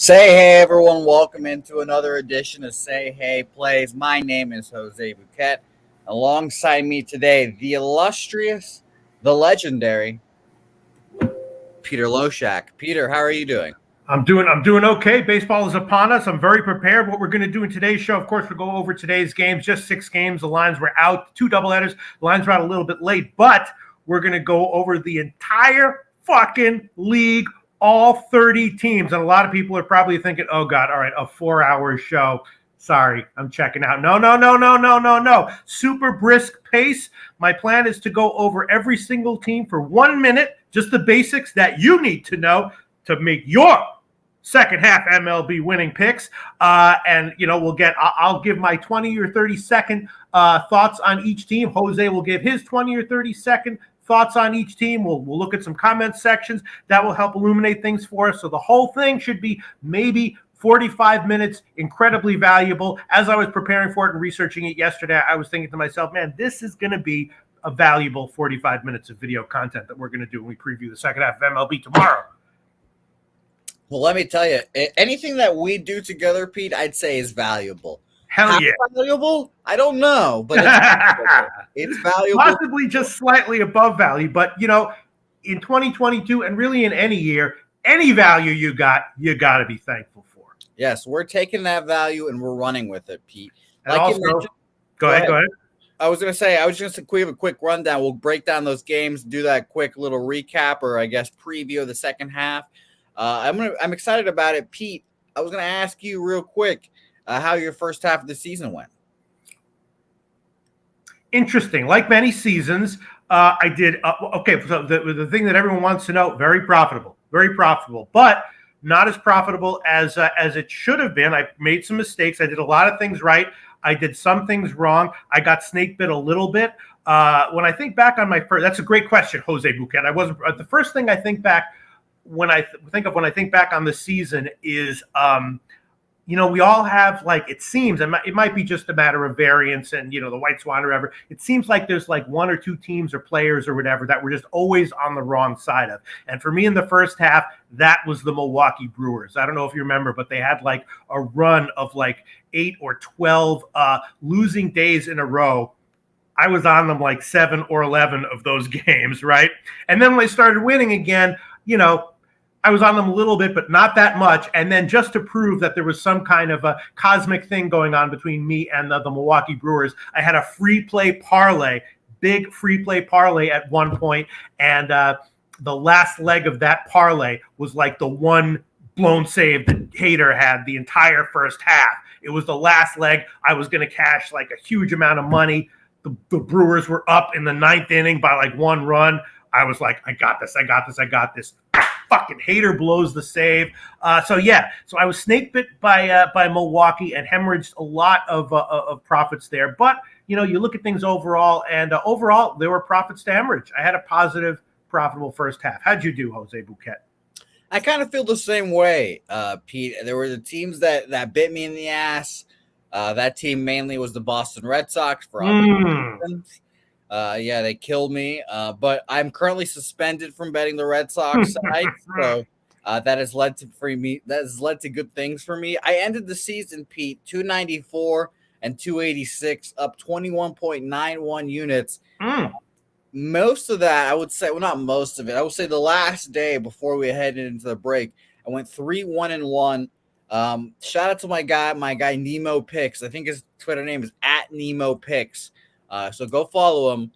Say hey everyone, welcome into another edition of Say Hey Plays. My name is Jose Bouquett. Alongside me today, the illustrious, the legendary Peter Loshak. Peter, how are you doing? I'm doing okay. Baseball is upon us. I'm very prepared. What we're going to do in today's show, of course, we'll go over today's games, just 6 games. The lines were out, 2 doubleheaders. The lines were out a little bit late, but we're going to go over the entire fucking league, all 30 teams. And a lot of people are probably thinking, oh God, all right, a 4-hour show. Sorry, I'm checking out. No. Super brisk pace. My plan is to go over every single team for 1 minute, just the basics that you need to know to make your second half MLB winning picks. And, I'll give my 20 or 30 second thoughts on each team. Jose will give his 20 or 30 second thoughts on each team. We'll look at some comment sections that will help illuminate things for us. So the whole thing should be maybe 45 minutes, incredibly valuable. As I was preparing for it and researching it yesterday, I was thinking to myself, man, this is going to be a valuable 45 minutes of video content that we're going to do when we preview the second half of MLB tomorrow. Well, let me tell you, anything that we do together, Pete, I'd say is valuable. Hell yeah. Valuable? I don't know, but it's valuable. It's valuable. Possibly just slightly above value, but, in 2022 and really in any year, any value you got to be thankful for. Yes, we're taking that value and we're running with it, Pete. And also, go ahead. I was just going to give a quick rundown. We'll break down those games, do that quick little recap or I guess preview of the second half. I'm excited about it, Pete. I was going to ask you real quick how your first half of the season went. Interesting. Like many seasons, I did. Okay, so the thing that everyone wants to know: very profitable, but not as profitable as it should have been. I made some mistakes. I did a lot of things right. I did some things wrong. I got snake bit a little bit. When I think back on my first, that's a great question, Jose Bouquett. I wasn't the first thing I think back. When I think back on the season is, we all have, like, it seems, and it might be just a matter of variance and, the white swan or whatever. It seems like there's like 1 or 2 teams or players or whatever that we're just always on the wrong side of. And for me in the first half, that was the Milwaukee Brewers. I don't know if you remember, but they had like a run of like 8 or 12 losing days in a row. I was on them like 7 or 11 of those games, right? And then when they started winning again, I was on them a little bit, but not that much. And then just to prove that there was some kind of a cosmic thing going on between me and the Milwaukee Brewers, I had a free play parlay, big free play parlay at one point. And the last leg of that parlay was like the one blown save that Hader had the entire first half. It was the last leg. I was going to cash like a huge amount of money. The Brewers were up in the 9th inning by like 1 run. I was like, I got this. Fucking Hader blows the save. So I was snake bit by Milwaukee and hemorrhaged a lot of profits there. But, you look at things overall, and overall, there were profits to hemorrhage. I had a positive, profitable first half. How'd you do, Jose Bouquett? I kind of feel the same way, Pete. There were the teams that bit me in the ass. That team mainly was the Boston Red Sox for obvious reasons. They killed me. But I'm currently suspended from betting the Red Sox side, so that has led to good things for me. I ended the season, Pete, 294 and 286, up 21.91 units. Most of that, I would say, well, not most of it. I would say the last day before we headed into the break, I went 3-1-1. Shout out to my guy Nemo Picks. I think his Twitter name is @NemoPicks. So go follow him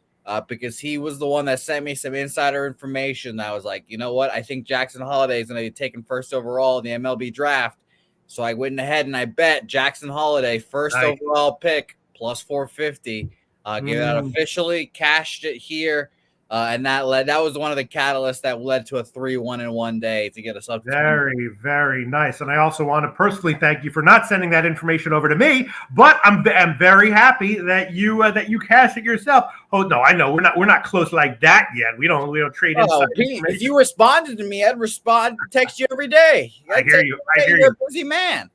because he was the one that sent me some insider information that was like, you know what? I think Jackson Holliday is going to be taken first overall in the MLB draft. So I went ahead and I bet Jackson Holliday first overall pick plus 450. Give it out officially, cashed it here. And that was one of the catalysts that led to a 3-1-1 day to get us up. Very, very nice. And I also want to personally thank you for not sending that information over to me. But I'm very happy that you cashed it yourself. Oh no, I know we're not close like that yet. We don't trade inside Pete, if you responded to me, I'd text you every day. I hear you. You're a busy man.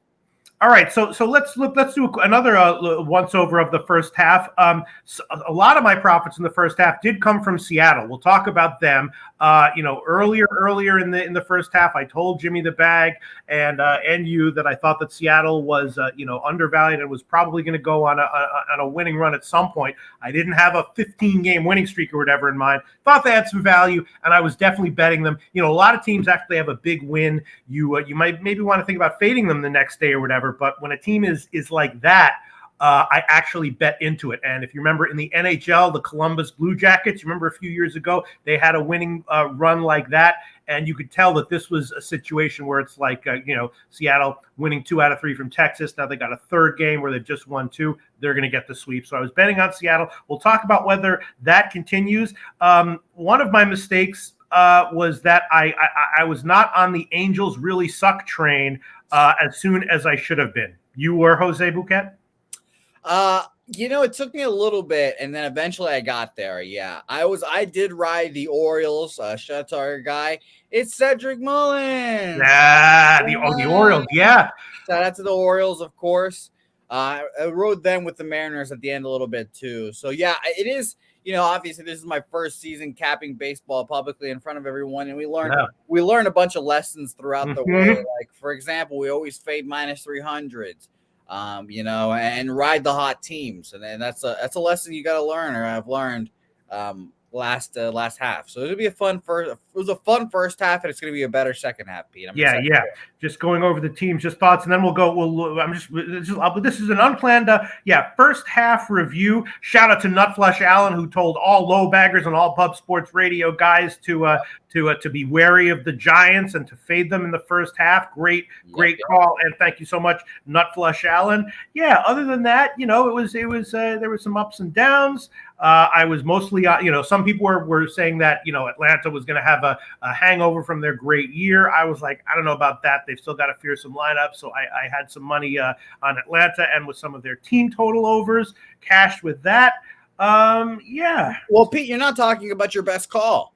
All right, so let's do another once over of the first half. So a lot of my profits in the first half did come from Seattle. We'll talk about them. Earlier in the first half, I told Jimmy the Bag and you that I thought that Seattle was undervalued and was probably going to go on a winning run at some point. I didn't have a 15-game winning streak or whatever in mind. Thought they had some value, and I was definitely betting them. A lot of teams after they have a big win, you might maybe want to think about fading them the next day or whatever. But when a team is like that, I actually bet into it. And if you remember in the NHL, the Columbus Blue Jackets, you remember a few years ago, they had a winning run like that. And you could tell that this was a situation where it's like, Seattle winning 2 out of 3 from Texas. Now they got a third game where they've just won 2. They're going to get the sweep. So I was betting on Seattle. We'll talk about whether that continues. One of my mistakes was that I was not on the Angels really suck train as soon as I should have been. You were, Jose Bouquett? It took me a little bit, and then eventually I got there. Yeah, I did ride the Orioles. Shout out to our guy. It's Cedric Mullins. Yeah, the Orioles. Yeah. Shout out to the Orioles, of course. I rode them with the Mariners at the end a little bit too. So yeah, it is. Obviously this is my first season capping baseball publicly in front of everyone, and we learned a bunch of lessons throughout the way. Like, for example, we always fade minus 300s. And ride the hot teams, and that's a lesson you got to learn, or I've learned last half. So it'll be a fun first. It was a fun first half, and it's going to be a better second half, Pete. Yeah. Just going over the teams, just thoughts, and then we'll go. This is an unplanned, first half review. Shout out to Nutflush Allen, who told all low baggers and all pub sports radio guys to be wary of the Giants and to fade them in the first half. Great call, and thank you so much, Nutflush Allen. Yeah. Other than that, it was there were some ups and downs. I was mostly, some people were saying that Atlanta was going to have a hangover from their great year. I was like, I don't know about that. They've still got a fearsome lineup. So I had some money on Atlanta and with some of their team total overs, cashed with that. Yeah. Well, Pete, you're not talking about your best call.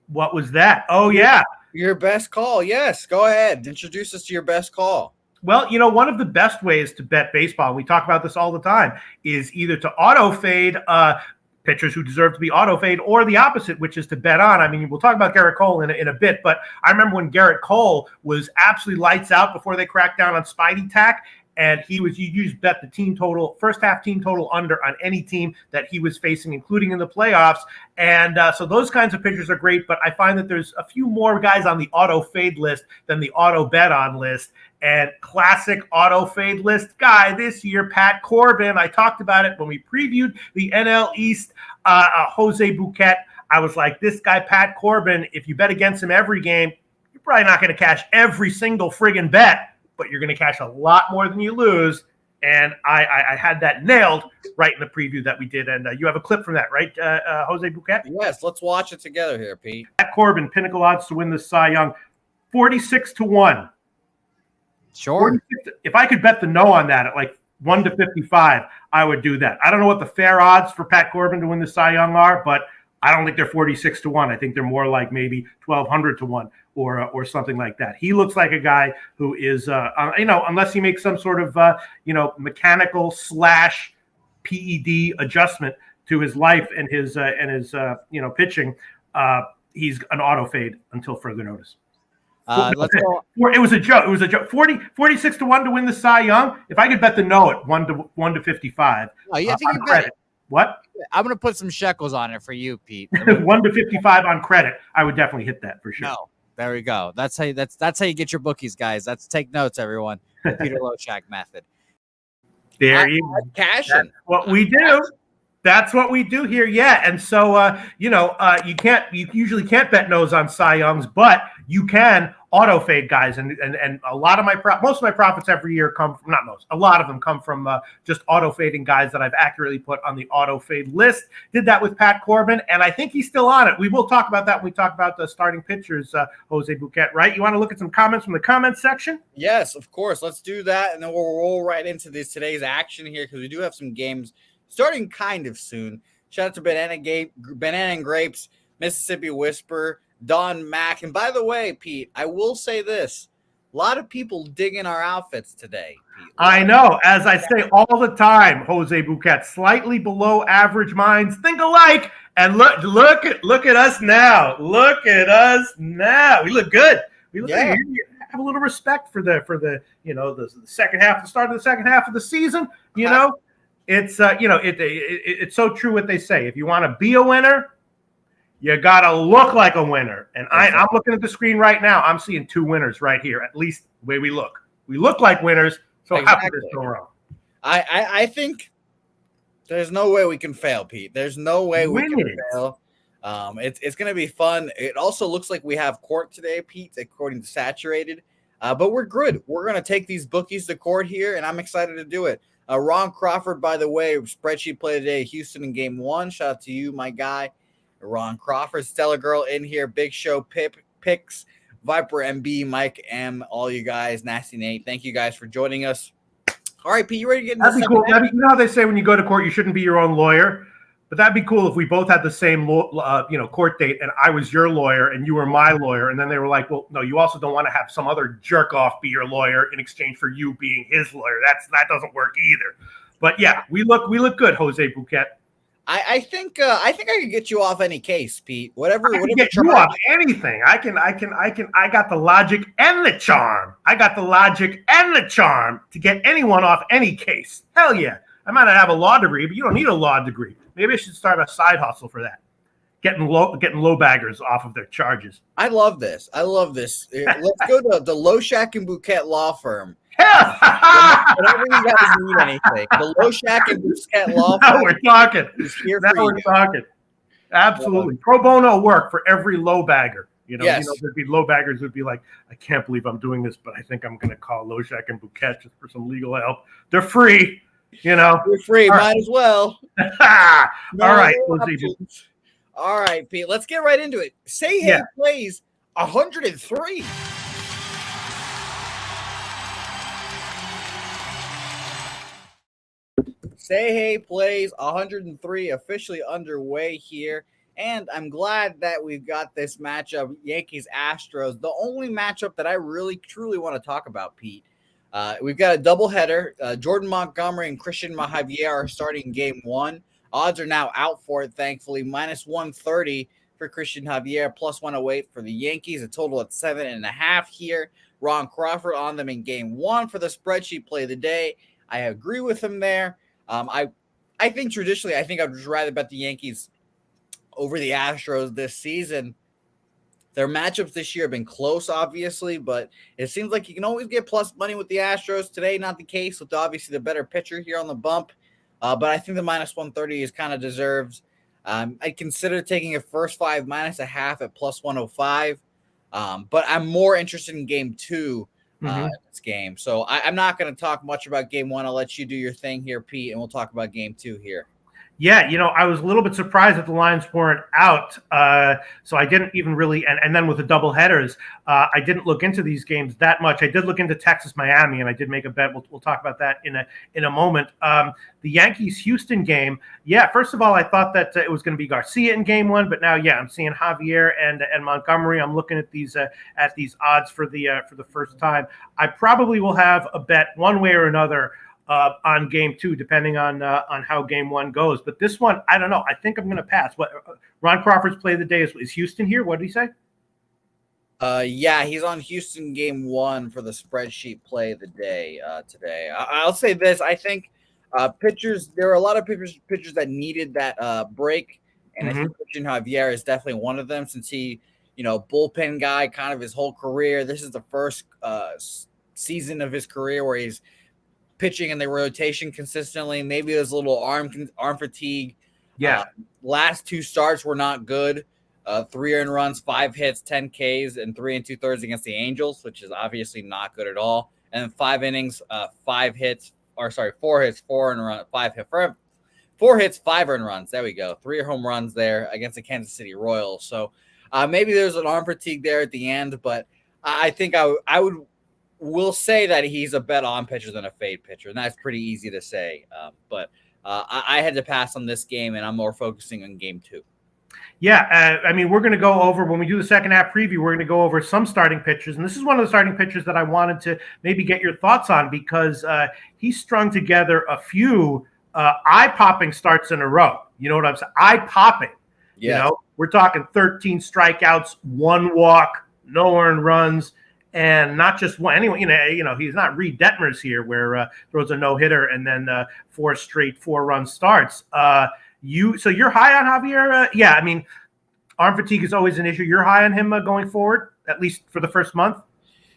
What was that? Oh, yeah. Your best call. Yes. Go ahead. Introduce us to your best call. Well, one of the best ways to bet baseball, and we talk about this all the time, is either to auto fade pitchers who deserve to be auto fade, or the opposite, which is to bet on. I mean, we'll talk about Garrett Cole in a bit, but I remember when Garrett Cole was absolutely lights out before they cracked down on Spidey Tack, and you just bet the team total, first half team total under on any team that he was facing, including in the playoffs. And so those kinds of pitchers are great, but I find that there's a few more guys on the auto fade list than the auto bet on list. And classic auto fade list guy this year, Pat Corbin. I talked about it when we previewed the NL East. Jose Bouquett. I was like, this guy, Pat Corbin, if you bet against him every game, you're probably not going to cash every single friggin' bet, but you're going to cash a lot more than you lose. And I had that nailed right in the preview that we did. And you have a clip from that, right, Jose Bouquett? Yes, let's watch it together here, Pete. Pat Corbin, pinnacle odds to win the Cy Young, 46-1. Sure. If I could bet the no on that at like 1-55, I would do that. I don't know what the fair odds for Pat Corbin to win the Cy Young are, but I don't think they're 46-1. I think they're more like maybe 1,200-1 or something like that. He looks like a guy who is, unless he makes some sort of, mechanical / PED adjustment to his life and his pitching, he's an auto fade until further notice. Let's go. It was a joke. 46-1 to win the Cy Young. If I could bet the no at 1-55. Oh, yeah, I think you bet it. What? I'm going to put some shekels on it for you, Pete. 1-55 on credit. I would definitely hit that for sure. No, there we go. That's how you get your bookies, guys. That's take notes, everyone. The Peter Loshak method. There you go. Cashing. What we do. That's what we do here, yeah. And so, you usually can't bet no's on Cy Youngs, but you can auto fade guys, and a lot of most of my profits every year come from, not most, a lot of them come from just auto fading guys that I've accurately put on the auto fade list. Did that with Pat Corbin, and I think he's still on it. We will talk about that when we talk about the starting pitchers, Jose Bouquett, right? You want to look at some comments from the comments section? Yes, of course. Let's do that, and then we'll roll right into today's action here, because we do have some games starting kind of soon. Shout out to Banana and Grapes, Mississippi Whisper, Don Mack. And by the way, Pete, I will say this. lot of people digging our outfits today, Pete. I know. As I say all the time, Jose Bouquett, slightly below average minds think alike. And look at us now. Look at us now. We look good. We look good. Have a little respect for the the second half, the start of the second half of the season. It's it's so true what they say. If you want to be a winner, you got to look like a winner. And exactly. I'm looking at the screen right now. I'm seeing 2 winners right here, at least the way we look. We look like winners. So how could this go wrong? I think there's no way we can fail, Pete. There's no way we can fail. It's going to be fun. It also looks like we have court today, Pete, according to Saturated. But we're good. We're going to take these bookies to court here, and I'm excited to do it. Ron Crawford, by the way, spreadsheet play today, Houston in game 1. Shout out to you, my guy. Ron Crawford, Stellar Girl in here, Big Show picks, Viper MB, Mike M, all you guys, Nasty Nate. Thank you guys for joining us. All right, Pete, you ready to get into That'd be cool. You know how they say when you go to court, you shouldn't be your own lawyer? But that'd be cool if we both had the same court date and I was your lawyer and you were my lawyer. And then they were like, well, no, you also don't want to have some other jerk off be your lawyer in exchange for you being his lawyer. That doesn't work either. But yeah, we look good, Jose Bouquett. I think I can get you off any case, Pete. Whatever. I can get you off anything. I got the logic and the charm. I got the logic and the charm to get anyone off any case. Hell yeah. I might not have a law degree, but you don't need a law degree. Maybe I should start a side hustle for that. Getting low baggers off of their charges. I love this. Let's go to the Loshak and Bouquett law firm. Whenever you guys need anything, the Loshak and Bouquett law firm. Now we're talking. We're talking. Absolutely. Pro bono work for every low bagger. There'd be low baggers who'd be like, I can't believe I'm doing this, but I think I'm going to call Loshak and Bouquett just for some legal help. They're free. They're free. Might as well. All right. All right, Pete. Let's get right into it. Say Hey plays 103. Say Hey plays 103 officially underway here. And I'm glad that we've got this matchup, Yankees Astros, the only matchup that I really truly want to talk about, Pete. We've got a doubleheader. Jordan Montgomery and Christian Javier are starting game 1. Odds are now out for it, thankfully. Minus 130 for Christian Javier, plus 108 for the Yankees. A total at 7.5 here. Ron Crawford on them in game 1 for the spreadsheet play of the day. I agree with him there. I think traditionally, I'd just rather bet the Yankees over the Astros this season. Their matchups this year have been close, obviously, but it seems like you can always get plus money with the Astros. Today, not the case with obviously the better pitcher here on the bump. But I think the minus 130 is kind of deserved. I consider taking a first 5 minus a half at plus 105. But I'm more interested in game 2 in this game. So I'm not going to talk much about game 1. I'll let you do your thing here, Pete, and we'll talk about game 2 here. Yeah, I was a little bit surprised that the lines weren't out. So I didn't even really, and then with the double headers, I didn't look into these games that much. I did look into Texas, Miami, and I did make a bet. We'll talk about that in a moment. The Yankees-Houston game, first of all, I thought that it was going to be Garcia in game 1, but now, I'm seeing Javier and Montgomery. I'm looking at these odds for the first time. I probably will have a bet one way or another on game 2, depending on how game 1 goes. But this one, I don't know. I think I'm going to pass. What Ron Crawford's play of the day is Houston here? What did he say? He's on Houston game 1 for the spreadsheet play of the day today. I'll say this. I think pitchers, there are a lot of pitchers that needed that break. And I think Christian Javier is definitely one of them since he, bullpen guy kind of his whole career. This is the first season of his career where he's pitching in the rotation consistently. Maybe there's a little arm fatigue. Last 2 starts were not good. 3 earned runs, 5 hits, 10 Ks, and 3 2/3 against the Angels, which is obviously not good at all. And then 5 innings, 4 hits, 4 earned runs, 4 hits, 5 earned runs. There we go. 3 home runs there against the Kansas City Royals. So maybe there's an arm fatigue there at the end, but I think we'll say that he's a bet on pitcher than a fade pitcher, and that's pretty easy to say. But I had to pass on this game, and I'm more focusing on game 2. Yeah, I mean, we're going to go over when we do the second half preview. We're going to go over some starting pitchers, and this is one of the starting pitchers that I wanted to maybe get your thoughts on because he strung together a few eye-popping starts in a row. You know what I'm saying? Eye-popping. Yeah. You know, we're talking 13 strikeouts, 1 walk, no earned runs, and not just one. Anyway, he's not Reed Detmers here, where throws a no-hitter and then 4 straight 4-run starts. So you're high on Javier? Yeah, I mean, arm fatigue is always an issue. You're high on him going forward, at least for the first month?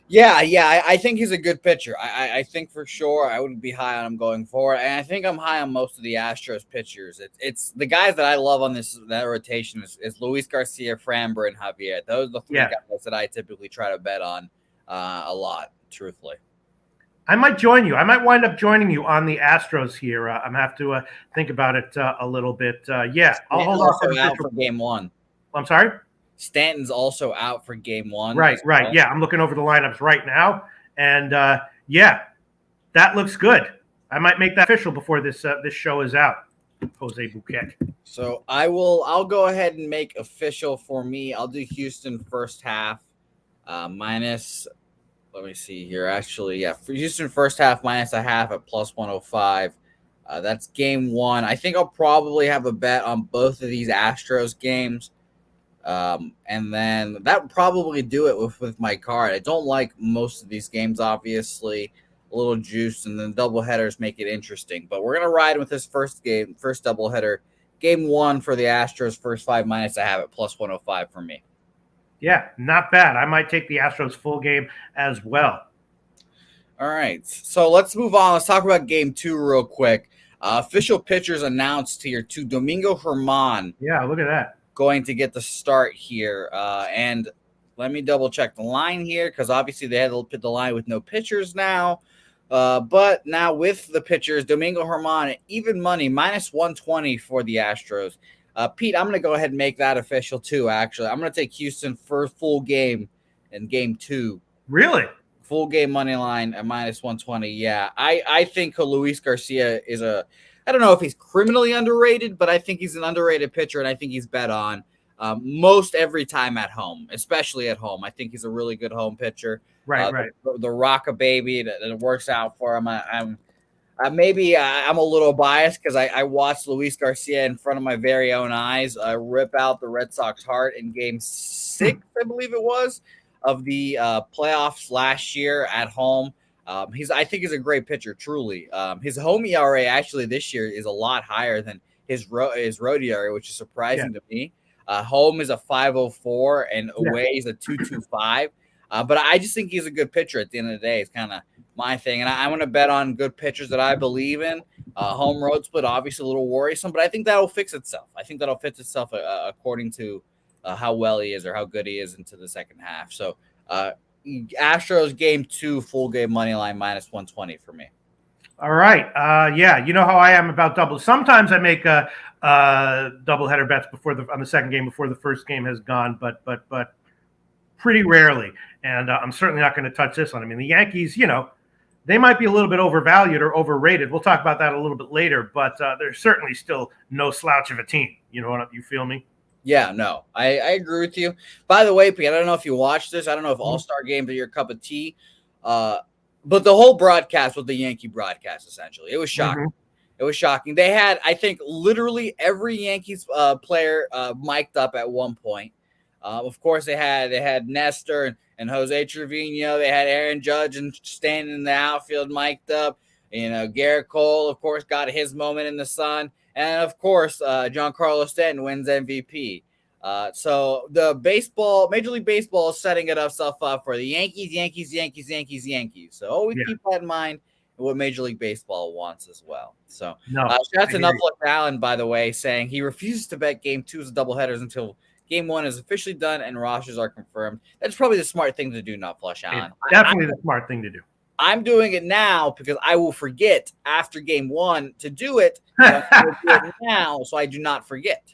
Yeah, I think he's a good pitcher. I think for sure I would be high on him going forward, and I think I'm high on most of the Astros pitchers. It's the guys that I love on that rotation is Luis Garcia, Framber, and Javier. Those are the 3 guys that I typically try to bet on a lot, truthfully. I might join you. I might wind up joining you on the Astros here. I'm going to have to think about it a little bit. I'll hold off for game 1. I'm sorry? Stanton's also out for game 1. Right. Well. Yeah, I'm looking over the lineups right now. And, that looks good. I might make that official before this show is out. Jose Bouquett. So I'll go ahead and make official for me. I'll do Houston first half minus – let me see here. Actually, for Houston first half minus a half at plus 105. That's game 1. I think I'll probably have a bet on both of these Astros games. And then that would probably do it with my card. I don't like most of these games, obviously. A little juice, and then doubleheaders make it interesting. But we're going to ride with this first doubleheader. Game 1 for the Astros, first 5 minus a half at plus 105 for me. Yeah, not bad. I might take the Astros full game as well. All right. So let's move on. Let's talk about game 2 real quick. Official pitchers announced here to Domingo Germán. Yeah, look at that. Going to get the start here. And let me double check the line here because obviously they had to put the line with no pitchers now. But now with the pitchers, Domingo Germán, even money, minus 120 for the Astros. Pete, I'm going to go ahead and make that official too, actually. I'm going to take Houston for full game in game 2. Really? Full game money line at minus 120. Yeah, I think Luis Garcia is I don't know if he's criminally underrated, but I think he's an underrated pitcher, and I think he's bet on most every time at home, especially at home. I think he's a really good home pitcher. Right. The rock-a baby that works out for him. I'm a little biased because I watched Luis Garcia in front of my very own eyes rip out the Red Sox heart in game 6, I believe it was, of the playoffs last year at home. I think he's a great pitcher, truly. His home ERA actually this year is a lot higher than his road ERA, which is surprising to me. Home is a 5.04 and away is a 2.25. But I just think he's a good pitcher at the end of the day. It's kind of my thing. And I want to bet on good pitchers that I believe in. Home road split, obviously a little worrisome, but I think that'll fix itself. I think that'll fix itself according to how well he is or how good he is into the second half. So Astros game 2, full game money line minus 120 for me. All right. You know how I am about doubles. Sometimes I make doubleheader bets on the second game before the first game has gone, but pretty rarely. And I'm certainly not going to touch this one. I mean, the Yankees, they might be a little bit overvalued or overrated. We'll talk about that a little bit later, but they're certainly still no slouch of a team. You know what? You feel me? Yeah, no, I agree with you. By the way, Pete, I don't know if you watched this. I don't know if All-Star games are your cup of tea. But the whole broadcast was the Yankee broadcast, essentially. It was shocking. It was shocking. They had, I think, literally every Yankees player mic'd up at one point. Of course, they had Nestor and Jose Trevino. They had Aaron Judge and standing in the outfield mic'd up. Garrett Cole, of course, got his moment in the sun. And, of course, Giancarlo Stanton wins MVP. So the Major League Baseball is setting itself up for the Yankees. So always keep that in mind what Major League Baseball wants as well. So shout out to Nufflek Allen, by the way, saying he refuses to bet game 2 as doubleheaders until game 1 is officially done and rosters are confirmed. That's probably the smart thing to do, Nufflek Allen. It's definitely the smart thing to do. I'm doing it now because I will forget after game 1 to do it. I will do it now so I do not forget.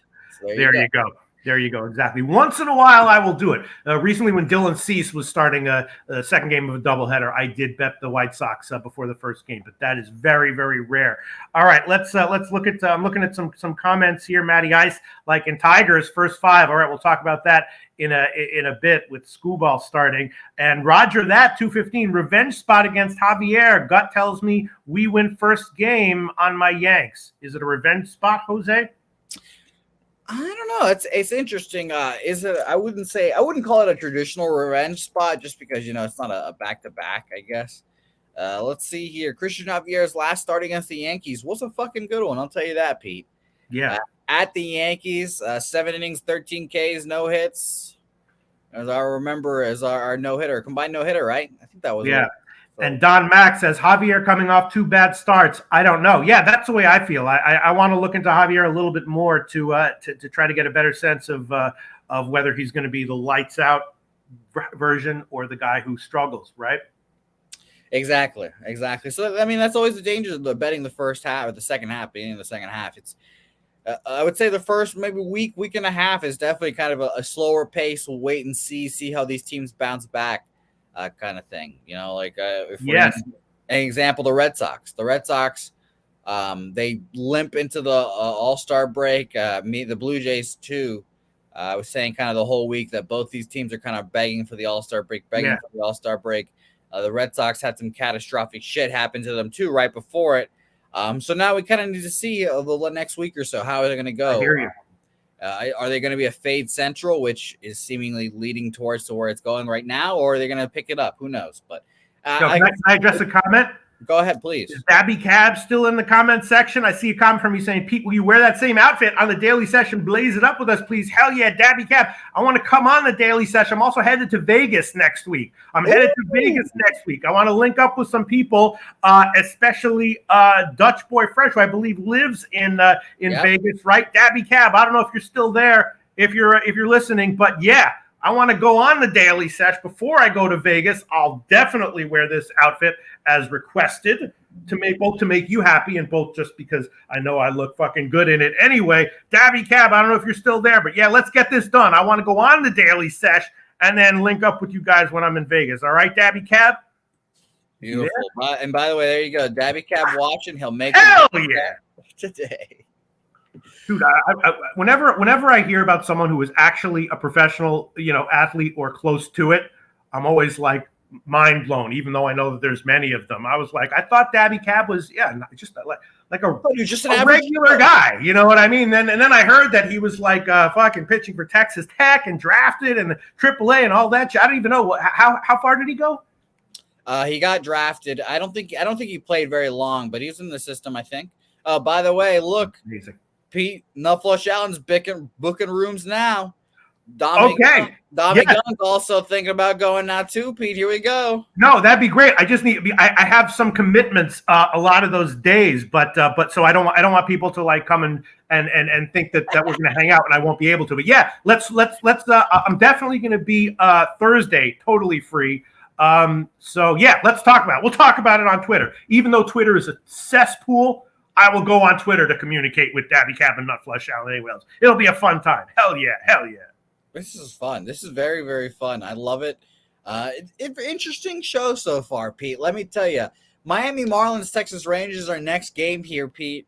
So there you go. There you go. Exactly. Once in a while, I will do it. Recently, when Dylan Cease was starting a second game of a doubleheader, I did bet the White Sox before the first game, but that is very, very rare. All right, let's look at. I'm looking at some comments here. Matty Ice, like in Tigers, first 5. All right, we'll talk about that in a bit with Scooball starting. And Roger, that 215 revenge spot against Javier. Gut tells me we win first game on my Yanks. Is it a revenge spot, Jose? I don't know. It's interesting. Is it? I wouldn't call it a traditional revenge spot just because it's not a back-to-back, I guess. Let's see here. Christian Javier's last start against the Yankees was a fucking good one. I'll tell you that, Pete. Yeah. At the Yankees, 7 innings, 13 Ks, no hits. As I remember, as our no-hitter, combined no-hitter, right? I think that was yeah. And Don Mack says, Javier coming off 2 bad starts. I don't know. Yeah, that's the way I feel. I want to look into Javier a little bit more to try to get a better sense of whether he's going to be the lights out version or the guy who struggles, right? Exactly. So, I mean, that's always the danger of betting the first half or the second half, beginning of the second half. It's I would say the first maybe week and a half is definitely kind of a slower pace. We'll wait and see how these teams bounce back. Kind of thing, if we're an example, the Red Sox, they limp into the All-Star break. The Blue Jays too. I was saying kind of the whole week that both these teams are kind of begging for the All-Star break, The Red Sox had some catastrophic shit happen to them too right before it. So now we kind of need to see the next week or so how are they going to go. I hear you. Are they going to be a fade central, which is seemingly leading towards to where it's going right now, or are they going to pick it up? Who knows? But can I address a comment? Go ahead, please. Is Dabby Cab still in the comment section? I see a comment from you saying, Pete, will you wear that same outfit on the daily session? Blaze it up with us, please. Hell yeah, Dabby Cab. I want to come on the daily session. I'm also headed to Vegas next week. I want to link up with some people, especially Dutch Boy Fresh, who I believe lives in Vegas, right? Dabby Cab. I don't know if you're still there, if you're listening, but yeah. I want to go on the daily sesh before I go to Vegas. I'll definitely wear this outfit as requested to make you happy and both just because I know I look fucking good in it anyway. Dabby Cab, I don't know if you're still there, but yeah, let's get this done. I want to go on the daily sesh and then link up with you guys when I'm in Vegas. All right, Dabby Cab? Beautiful. Yeah. And by the way, there you go. Dabby Cab watching. He'll make hell yeah today. Dude, whenever I hear about someone who is actually a professional, athlete or close to it, I'm always like mind blown. Even though I know that there's many of them, I was like, I thought Dabby Cab was just like a regular guy. You know what I mean? And then I heard that he was like fucking pitching for Texas Tech and drafted and AAA and all that. I don't even know how far did he go? He got drafted. I don't think he played very long, but he was in the system, I think. By the way, look. Amazing. Pete, Flush Allen's booking rooms now. Dominic Young's also thinking about going now too, Pete. Here we go. No, that'd be great. I just need I have some commitments a lot of those days, but so I don't want people to like come and think that we're going to hang out and I won't be able to. But yeah, let's I'm definitely going to be Thursday totally free. So yeah, we'll talk about it on Twitter. Even though Twitter is a cesspool, I will go on Twitter to communicate with Dabby Cab and Flush Allen anyway else. It'll be a fun time. Hell yeah. This is fun. This is very, very fun. I love it. Interesting show so far, Pete. Let me tell you, Miami Marlins, Texas Rangers, our next game here, Pete.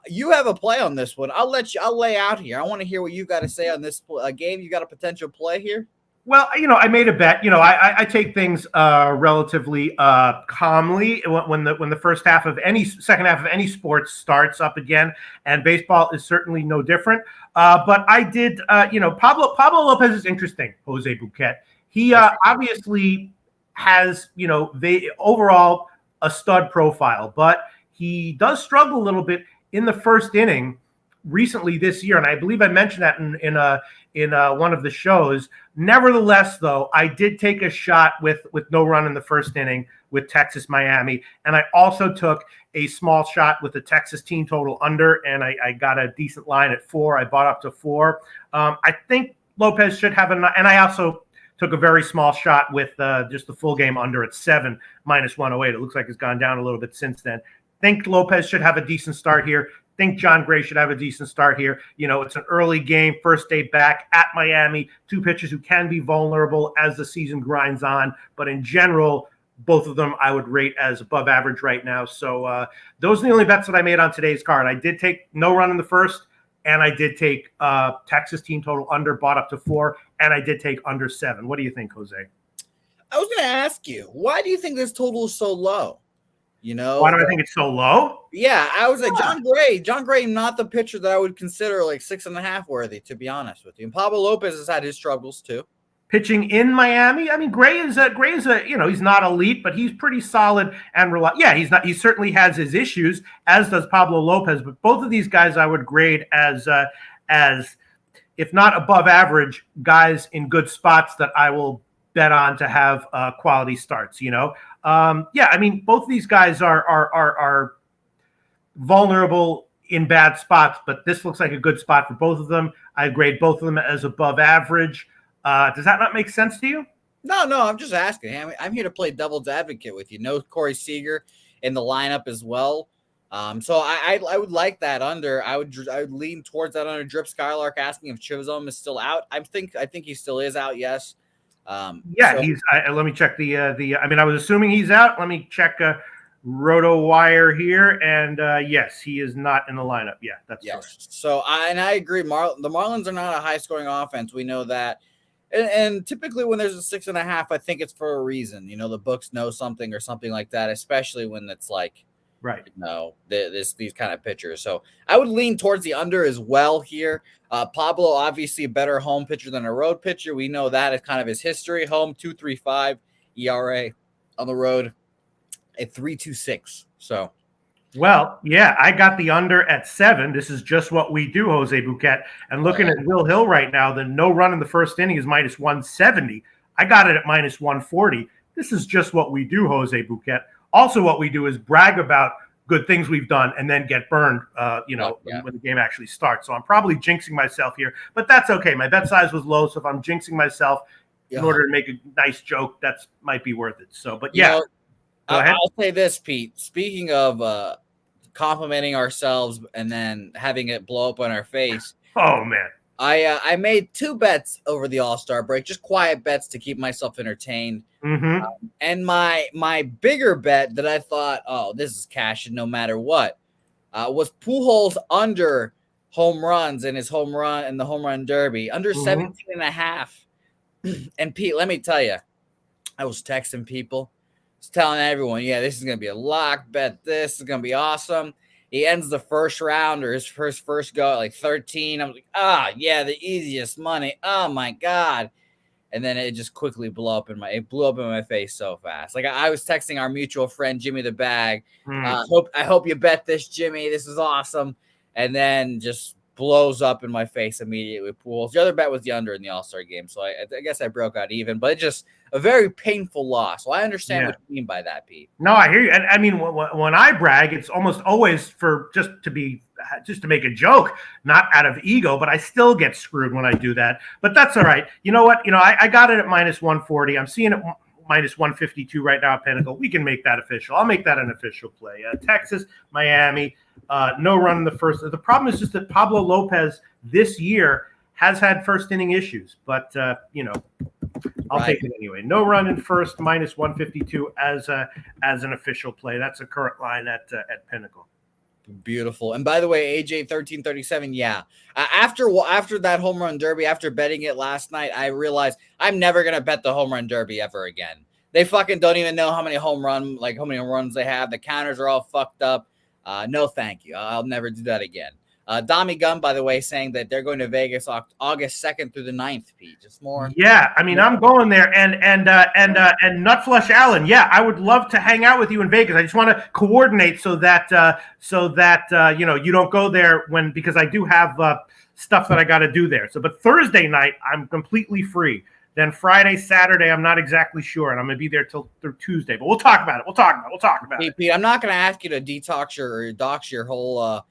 You have a play on this one. I'll lay out here. I want to hear what you got to say on this game. You got a potential play here? Well, I made a bet. I take things relatively calmly when the second half of any sport starts up again, and baseball is certainly no different. But I did, Pablo Lopez is interesting. Jose Bouquett. He obviously has, overall a stud profile, but he does struggle a little bit in the first inning recently this year, and I believe I mentioned that in one of the shows. Nevertheless, though, I did take a shot with no run in the first inning with Texas Miami, and I also took a small shot with the Texas team total under, and I got a decent line at 4. I bought up to 4. I think Lopez should have and I also took a very small shot with just the full game under at 7 minus 108. It looks like it's gone down a little bit since then. Think Lopez should have a decent start here. think John Gray should have a decent start here. It's an early game, first day back at Miami, two pitchers who can be vulnerable as the season grinds on. But in general, both of them I would rate as above average right now. So those are the only bets that I made on today's card. I did take no run in the first, and I did take Texas team total under, bought up to 4, and I did take under 7. What do you think, Jose? I was going to ask you, why do you think this total is so low? Why do I think it's so low? Yeah, I was like, John Gray, not the pitcher that I would consider like 6.5 worthy, to be honest with you. And Pablo Lopez has had his struggles too. Pitching in Miami, I mean, Gray is a he's not elite, but he's pretty solid and reliable. Yeah, he's not. He certainly has his issues, as does Pablo Lopez. But both of these guys, I would grade as if not above average, guys in good spots that I will bet on to have quality starts. I mean, both of these guys are vulnerable in bad spots, but this looks like a good spot for both of them. I grade both of them as above average. Does that not make sense to you? No, I'm just asking. I'm here to play devil's advocate with you. No Corey Seager in the lineup as well. So I would like that under. I would lean towards that under. Drip Skylark asking if Chisholm is still out. I think he still is out. Yes. He's. Let me check the. I mean, I was assuming he's out. Let me check RotoWire here, and yes, he is not in the lineup. Yeah, that's correct. So I agree. The Marlins are not a high scoring offense. We know that. And typically when there's a 6.5, I think it's for a reason. The books know something or something like that, especially when it's like, right. These kind of pitchers. So I would lean towards the under as well here. Pablo, obviously a better home pitcher than a road pitcher. We know that is kind of his history. Home 2.35 ERA, on the road at 3.26. So. Well, yeah, I got the under at 7. This is just what we do, Jose Bouquett. And looking at Will Hill right now, the no run in the first inning is minus 170. I got it at minus 140. This is just what we do, Jose Bouquett. Also, what we do is brag about good things we've done and then get burned, when the game actually starts. So I'm probably jinxing myself here, but that's okay. My bet size was low, so if I'm jinxing myself in order to make a nice joke, that might be worth it. So, but yeah. I'll say this, Pete. Speaking of complimenting ourselves and then having it blow up on our face. Oh, man. I made 2 bets over the All-Star break, just quiet bets to keep myself entertained. Mm-hmm. And my bigger bet that I thought, this is cashing no matter what, was Pujols under home runs in his home run in the home run derby, under 17.5. And Pete, let me tell you, I was texting people. Telling everyone, this is going to be a lock bet. This is going to be awesome. He ends the first round or his first go at like 13. I'm like, the easiest money. Oh my God. And then it just quickly blew up in my face so fast. Like I was texting our mutual friend, Jimmy the Bag. I hope you bet this, Jimmy. This is awesome. And then just blows up in my face immediately. Pools. The other bet was the under in the All-Star game. So I guess I broke out even, but it's just a very painful loss. So I understand what you mean by that, Pete. No, I hear you. And I mean, when I brag, it's almost always for just to make a joke, not out of ego, but I still get screwed when I do that. But that's all right. You know what? I got it at minus 140. I'm seeing it minus 152 right now at Pinnacle. We can make that official. I'll make that an official play. Texas, Miami, no run in the first. The problem is just that Pablo Lopez this year has had first inning issues, but I'll take it anyway. No run in first, minus 152 as an official play. That's a current line at Pinnacle. Beautiful. And by the way, AJ 1337, after that home run derby, after betting it last night, I realized I'm never gonna bet the home run derby ever again. They fucking don't even know how many how many runs they have. The counters are all fucked up. No, thank you. I'll never do that again. Dami Gunn, by the way, saying that they're going to Vegas August 2nd through the 9th, Pete. Just more. Yeah, I mean, I'm going there. And Nutflush Allen, I would love to hang out with you in Vegas. I just want to coordinate so that you don't go there because I do have stuff that I got to do there. So, but Thursday night, I'm completely free. Then Friday, Saturday, I'm not exactly sure, and I'm going to be there through Tuesday. But we'll talk about it. We'll talk about it. Pete, I'm not going to ask you to detox or dox your whole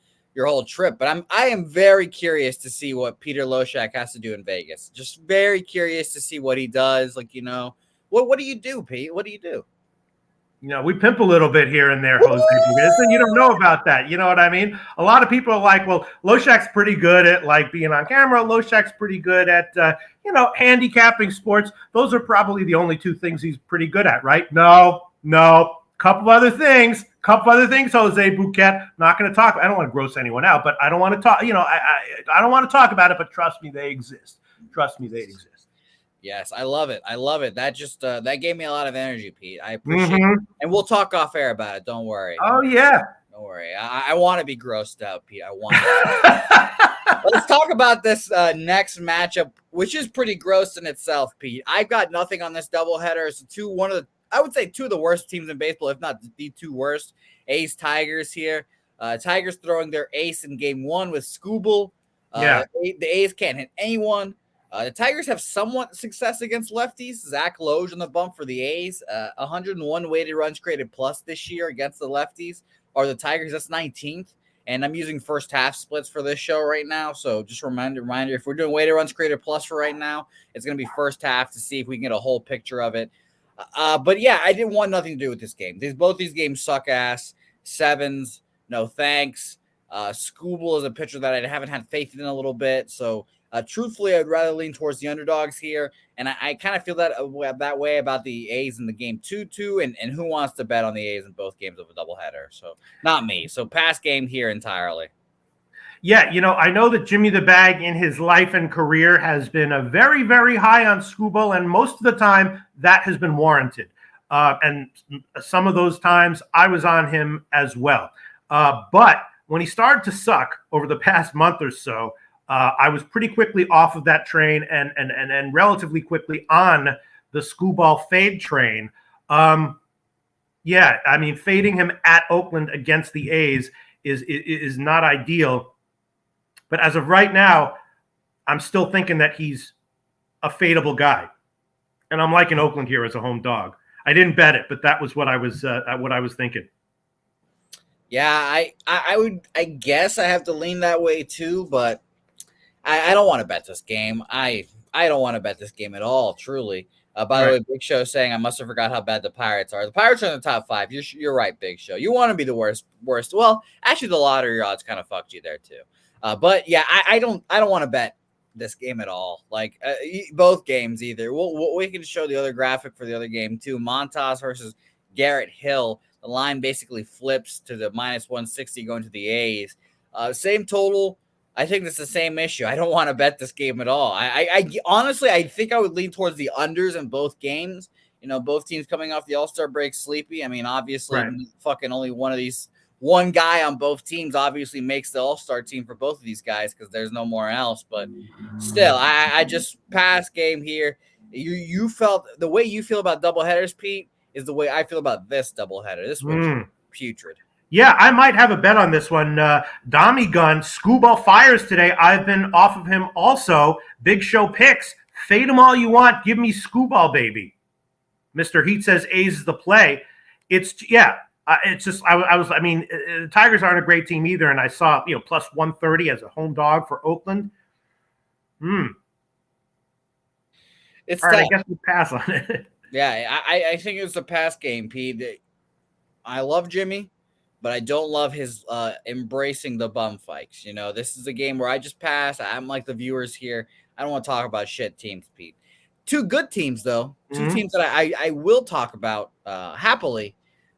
trip, but I am very curious to see what Peter Loshak has to do in Vegas. Just very curious to see what he does. What do you do, Pete? What do you do? We pimp a little bit here and there, Jose Bouquett, and you don't know about that. You know what I mean? A lot of people are like, well, Loshak's pretty good at like being on camera. Loshak's pretty good at, handicapping sports. Those are probably the only two things he's pretty good at, right? No. Couple other things, Jose Bouquett. Not going to talk. I don't want to gross anyone out, but I don't want to talk. I don't want to talk about it, but trust me, they exist. Yes, I love it. That just that gave me a lot of energy, Pete. I appreciate it. And we'll talk off air about it. Don't worry. Oh, yeah. Don't worry. I want to be grossed out, Pete. I want to. Let's talk about this next matchup, which is pretty gross in itself, Pete. I've got nothing on this doubleheader. It's I would say two of the worst teams in baseball, if not the two worst. A's Tigers here. Tigers throwing their ace in game one with Skubal. The A's can't hit anyone. The Tigers have somewhat success against lefties. Zach Loge on the bump for the A's. 101 weighted runs created plus this year against the lefties. Or the Tigers, that's 19th. And I'm using first half splits for this show right now. So just reminder, if we're doing weighted runs created plus for right now, it's going to be first half to see if we can get a whole picture of it. But yeah, I didn't want nothing to do with this game. Both these games suck ass. Sevens, no thanks. Skubal is a pitcher that I haven't had faith in a little bit. So truthfully, I'd rather lean towards the underdogs here. And I kind of feel that way about the A's in the game 2-2. And who wants to bet on the A's in both games of a doubleheader? So not me. So pass game here entirely. Yeah, I know that Jimmy the Bag in his life and career has been a very, very high on Skubal, and most of the time that has been warranted. And some of those times I was on him as well. But when he started to suck over the past month or so, I was pretty quickly off of that train and relatively quickly on the Skubal fade train. Fading him at Oakland against the A's is not ideal. But as of right now, I'm still thinking that he's a fadeable guy. And I'm liking Oakland here as a home dog. I didn't bet it, but that was what I was thinking. Yeah, I guess I have to lean that way too, but I don't want to bet this game. I don't want to bet this game at all, truly. By the way, Big Show saying I must have forgot how bad the Pirates are. The Pirates are in the top 5. You're right, Big Show. You want to be the worst. Well, actually, the lottery odds kind of fucked you there too. But yeah, I don't want to bet this game at all. Like both games either. We can show the other graphic for the other game too. Montas versus Garrett Hill. The line basically flips to the -160 going to the A's. Same total. I think it's the same issue. I don't want to bet this game at all. I honestly, I think I would lean towards the unders in both games. Both teams coming off the All-Star break sleepy. I mean, obviously, fucking only one guy on both teams obviously makes the All-Star team for both of these guys because there's no more else. But still, I just pass game here. You felt the way you feel about doubleheaders, Pete, is the way I feel about this doubleheader. This one's putrid. Yeah, I might have a bet on this one. Dommy Gun, Skubal fires today. I've been off of him also. Big Show picks. Fade him all you want. Give me Skubal, baby. Mr. Heat says A's is the play. It's just, the Tigers aren't a great team either. And I saw, plus 130 as a home dog for Oakland. It's all right, I guess we pass on it. Yeah, I think it's a pass game, Pete. I love Jimmy, but I don't love his embracing the bum fights. This is a game where I just pass. I'm like the viewers here. I don't want to talk about shit teams, Pete. Two good teams, though. Two teams that I will talk about happily.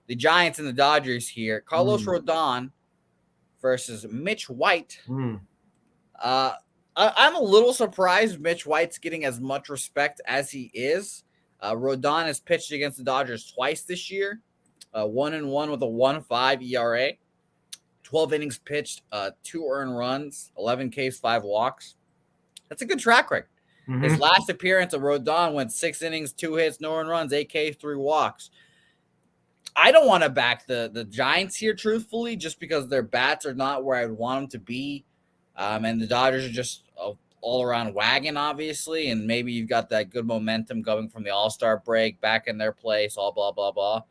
The Giants and the Dodgers here. Carlos Rodon versus Mitch White. I'm a little surprised Mitch White's getting as much respect as he is. Rodon has pitched against the Dodgers twice this year. 1-1 with a 1.5 ERA. 12 innings pitched, 2 earned runs, 11 Ks, 5 walks. That's a good track record. His last appearance of Rodon went 6 innings, 2 hits, no earned runs, 8 Ks, 3 walks. I don't want to back the Giants here, truthfully, just because their bats are not where I'd want them to be. And the Dodgers are just all-around wagon, obviously, and maybe you've got that good momentum going from the All-Star break back in their place, all blah, blah, blah.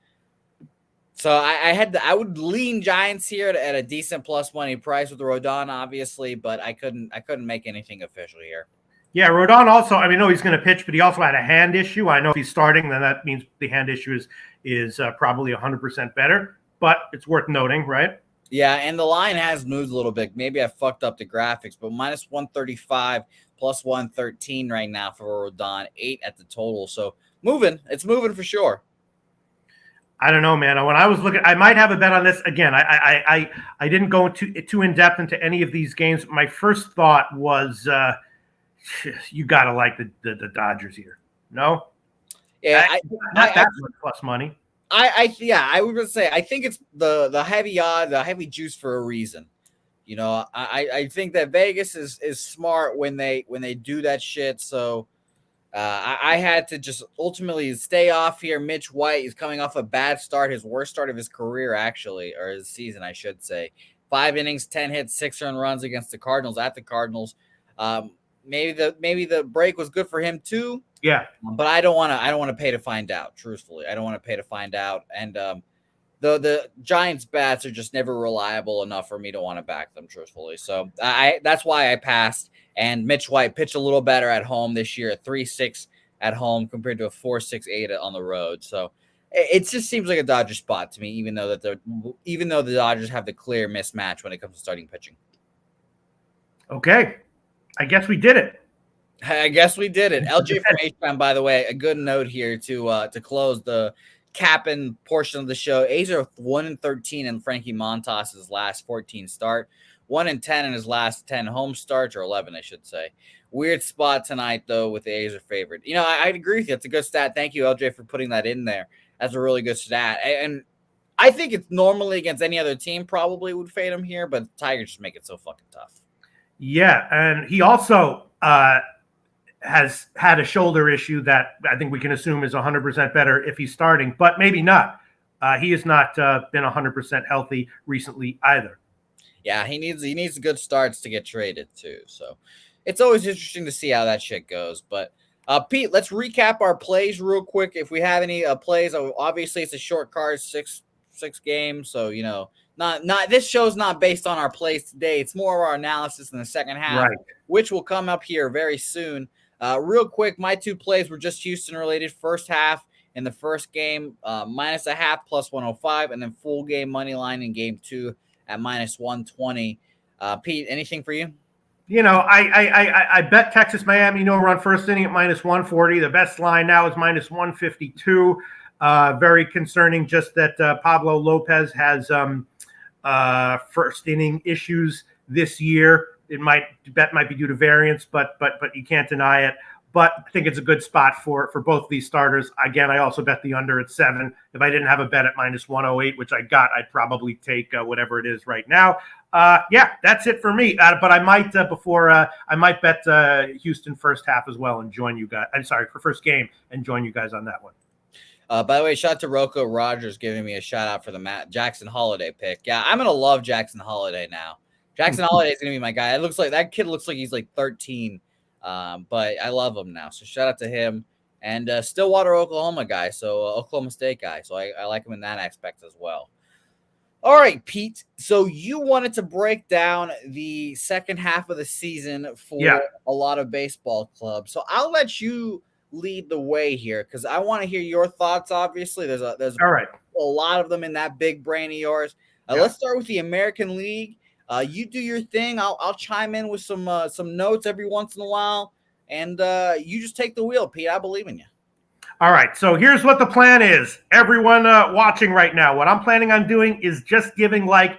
So I would lean Giants here at a decent plus money price with Rodon, obviously, but I couldn't make anything official here. Yeah, Rodon also, I know he's going to pitch, but he also had a hand issue. I know if he's starting, then that means the hand issue is probably 100% better, but it's worth noting, right? Yeah, and the line has moved a little bit. Maybe I fucked up the graphics, but minus 135, plus 113 right now for Rodon, 8 at the total. So it's moving for sure. I don't know, man. When I was looking, I might have a bet on this again. I didn't go too in depth into any of these games. My first thought was, you gotta like the Dodgers here. No, yeah, not that much plus money. I would say I think it's the heavy odd, the heavy juice for a reason. You know, I think that Vegas is smart when they do that shit. So I had to just ultimately stay off here. Mitch White is coming off a bad start, his worst start of his career, actually, or his season, I should say. 5 innings, 10 hits, 6 earned runs against the Cardinals at the Cardinals. Maybe the break was good for him too. Yeah, but I don't want to pay to find out. Truthfully, I don't want to pay to find out. And the Giants bats are just never reliable enough for me to want to back them. Truthfully, so that's why I passed. And Mitch White pitched a little better at home this year, at 3.6 at home compared to a 4.68 on the road. So it just seems like a Dodger spot to me, even though the Dodgers have the clear mismatch when it comes to starting pitching. Okay, I guess we did it. LJ from H-Town, by the way, a good note here to close the capping portion of the show. A's are 1-13 in Frankie Montas's last 14 start, 1-10 in his last 10 home starts, or 11, I should say. Weird spot tonight, though, with the A's are favored. You know, I'd agree with you. It's a good stat. Thank you, LJ, for putting that in there. That's a really good stat. And I think it's normally against any other team probably would fade him here, but the Tigers just make it so fucking tough. Yeah, and he also has had a shoulder issue that I think we can assume is 100% better if he's starting, but maybe not. He has not been 100% healthy recently either. Yeah, he needs good starts to get traded too. So it's always interesting to see how that shit goes. But Pete, let's recap our plays real quick. If we have any plays, obviously it's a short card, six games. So you know, not this show's not based on our plays today. It's more of our analysis in the second half, right, which will come up here very soon. Real quick, my 2 plays were just Houston related. First half in the first game, -0.5 plus 105, and then full game money line in game 2 at -120. Pete, anything for you? You know, I bet Texas Miami. You know, we're on first inning at -140. The best line now is -152. Very concerning. Just that Pablo Lopez has first inning issues this year. Might be due to variance, but you can't deny it. But I think it's a good spot for both of these starters. Again, I also bet the under at 7. If I didn't have a bet at -108, which I got, I'd probably take whatever it is right now. Yeah, that's it for me. But I might I might bet Houston first half as well and join you guys. I'm sorry, for first game and join you guys on that one. By the way, shout out to Rocco Rogers giving me a shout out for the Jackson Holiday pick. Yeah, I'm gonna love Jackson Holiday now. Jackson Holiday is going to be my guy. That kid looks like he's like 13, but I love him now. So shout out to him. And Stillwater, Oklahoma guy, so Oklahoma State guy. So I like him in that aspect as well. All right, Pete. So you wanted to break down the second half of the season for a lot of baseball clubs. So I'll let you lead the way here because I want to hear your thoughts. Obviously, there's all right, a lot of them in that big brain of yours. Let's start with the American League. You do your thing. I'll chime in with some notes every once in a while, and you just take the wheel, Pete. I believe in you. All right. So here's what the plan is. Everyone watching right now, what I'm planning on doing is just giving a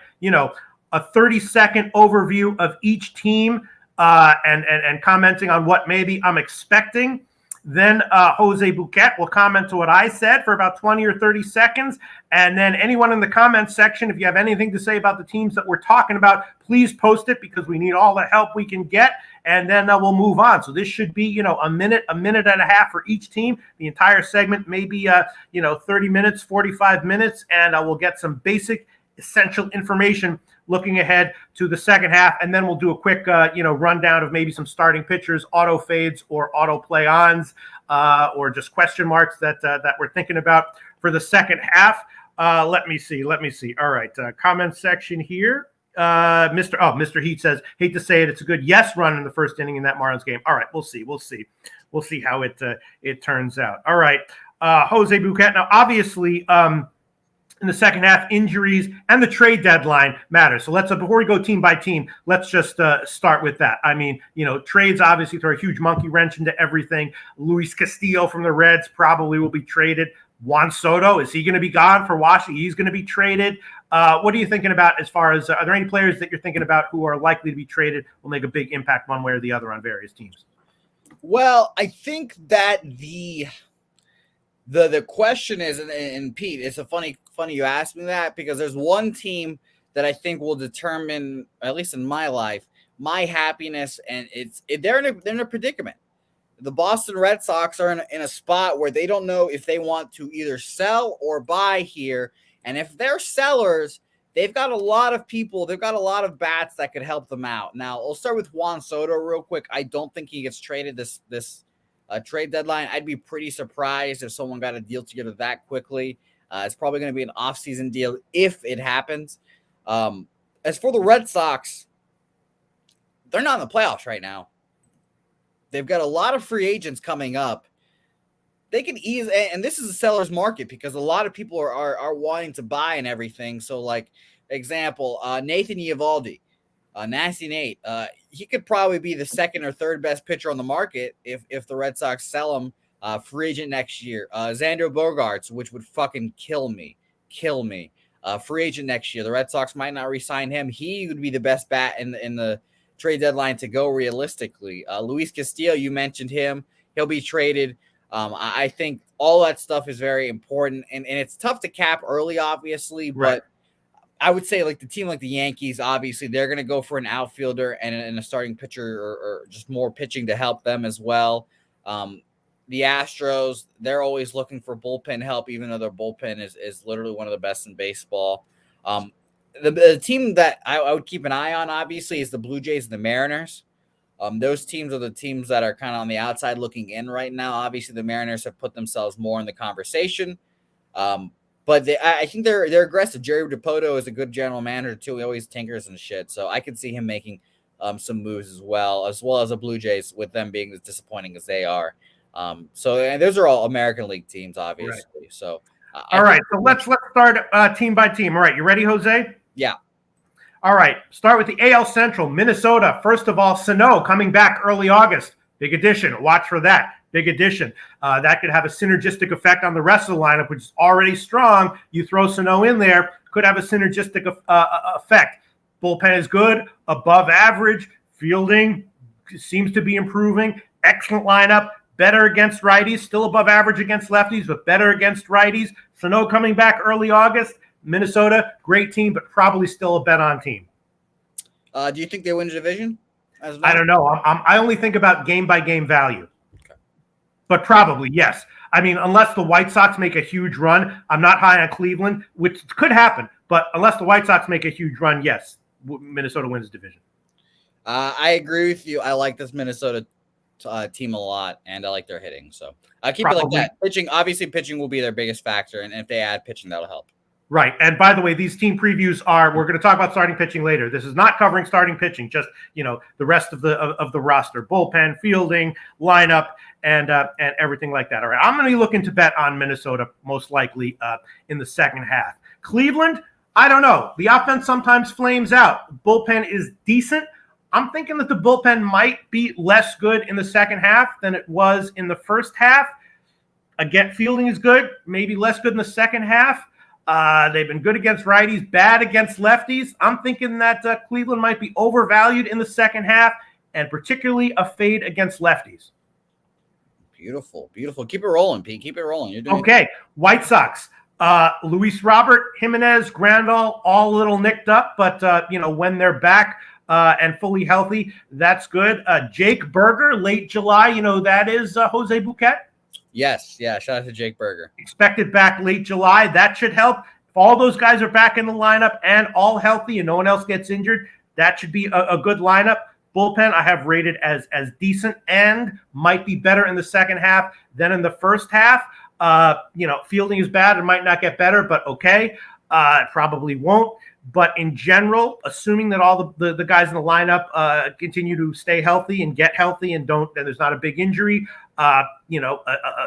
30-second overview of each team and commenting on what maybe I'm expecting. Then Jose Bouquett will comment to what I said for about 20 or 30 seconds. And then anyone in the comments section, if you have anything to say about the teams that we're talking about, please post it because we need all the help we can get. And then we'll move on. So this should be, a minute and a half for each team. The entire segment may be, 30 minutes, 45 minutes. And we'll get some basic essential information looking ahead to the second half, and then we'll do a quick, rundown of maybe some starting pitchers, auto fades or auto play-ons, or just question marks that we're thinking about for the second half. Let me see. All right, comment section here. Mr. Heat says, hate to say it, it's a good yes run in the first inning in that Marlins game. All right, we'll see how it turns out. All right. Jose Bouquett. Now, obviously, in the second half, injuries and the trade deadline matter. So let's, before we go team by team, let's just start with that. I mean, trades obviously throw a huge monkey wrench into everything. Luis Castillo from the Reds probably will be traded. Juan Soto, is he going to be gone for Washington? He's going to be traded. What are you thinking about as far as, are there any players that you're thinking about who are likely to be traded, will make a big impact one way or the other on various teams? Well, I think that the question is, and Pete, it's a funny you asked me that, because there's one team that I think will determine, at least in my life, my happiness, and they're in a predicament. The Boston Red Sox are in a spot where they don't know if they want to either sell or buy here, and if they're sellers, they've got a lot of people, they've got a lot of bats that could help them out. Now, I'll start with Juan Soto real quick. I don't think he gets traded this trade deadline. I'd be pretty surprised if someone got a deal together that quickly. It's probably going to be an off-season deal if it happens. As for the Red Sox, they're not in the playoffs right now. They've got a lot of free agents coming up. They can easily, and this is a seller's market because a lot of people are wanting to buy and everything. So, like, example, Nathan Eovaldi, Nasty Nate, he could probably be the second or third best pitcher on the market if the Red Sox sell him free agent next year. Xander Bogaerts, which would fucking kill me. Free agent next year. The Red Sox might not re-sign him. He would be the best bat in the trade deadline to go realistically. Luis Castillo, you mentioned him. He'll be traded. I think all that stuff is very important, and it's tough to cap early, obviously, but I would say like the team like the Yankees, obviously, they're going to go for an outfielder and a starting pitcher or just more pitching to help them as well. The Astros, they're always looking for bullpen help, even though their bullpen is literally one of the best in baseball. The team that I would keep an eye on, obviously, is the Blue Jays and the Mariners. Those teams are the teams that are kind of on the outside looking in right now. Obviously, the Mariners have put themselves more in the conversation. But I think they're aggressive. Jerry Dipoto is a good general manager, too. He always tinkers and shit. So I could see him making some moves as well as the Blue Jays, with them being as disappointing as they are. And those are all American League teams, obviously. Right. So, all right. So let's start team by team. All right. You ready, Jose? Yeah. All right. Start with the AL Central. Minnesota. First of all, Sano coming back early August. Big addition. Watch for that. Big addition. That could have a synergistic effect on the rest of the lineup, which is already strong. You throw Sano in there, could have a synergistic effect. Bullpen is good, above average. Fielding seems to be improving. Excellent lineup. Better against righties, still above average against lefties, but better against righties. Sano coming back early August. Minnesota, great team, but probably still a bet on team. Do you think they win the division? I don't know. I only think about game-by-game value. Okay. But probably, yes. I mean, unless the White Sox make a huge run, I'm not high on Cleveland, which could happen. But unless the White Sox make a huge run, yes, Minnesota wins the division. I agree with you. I like this Minnesota team a lot, and I like their hitting. So keep it like that. Pitching will be their biggest factor, and if they add pitching, that'll help. Right. And by the way, these team previews we're going to talk about starting pitching later. This is not covering starting pitching, just, the rest of the roster, bullpen, fielding, lineup, and everything like that. All right. I'm going to be looking to bet on Minnesota most likely in the second half. Cleveland, I don't know. The offense sometimes flames out. The bullpen is decent. I'm thinking that the bullpen might be less good in the second half than it was in the first half. Again, fielding is good, maybe less good in the second half. They've been good against righties, bad against lefties. I'm thinking that Cleveland might be overvalued in the second half, and particularly a fade against lefties. Beautiful. Keep it rolling, Pete. Keep it rolling. You're doing okay. White Sox. Luis Robert, Jimenez, Grandal, all a little nicked up, but when they're back and fully healthy, that's good. Jake Berger, late July. That is Jose Bouquett. Yes. Yeah. Shout out to Jake Berger. Expected back late July. That should help. If all those guys are back in the lineup and all healthy and no one else gets injured, that should be a good lineup. Bullpen I have rated as decent and might be better in the second half than in the first half. Fielding is bad and might not get better, but okay. Probably won't. But in general, assuming that all the guys in the lineup continue to stay healthy and get healthy and there's not a big injury, a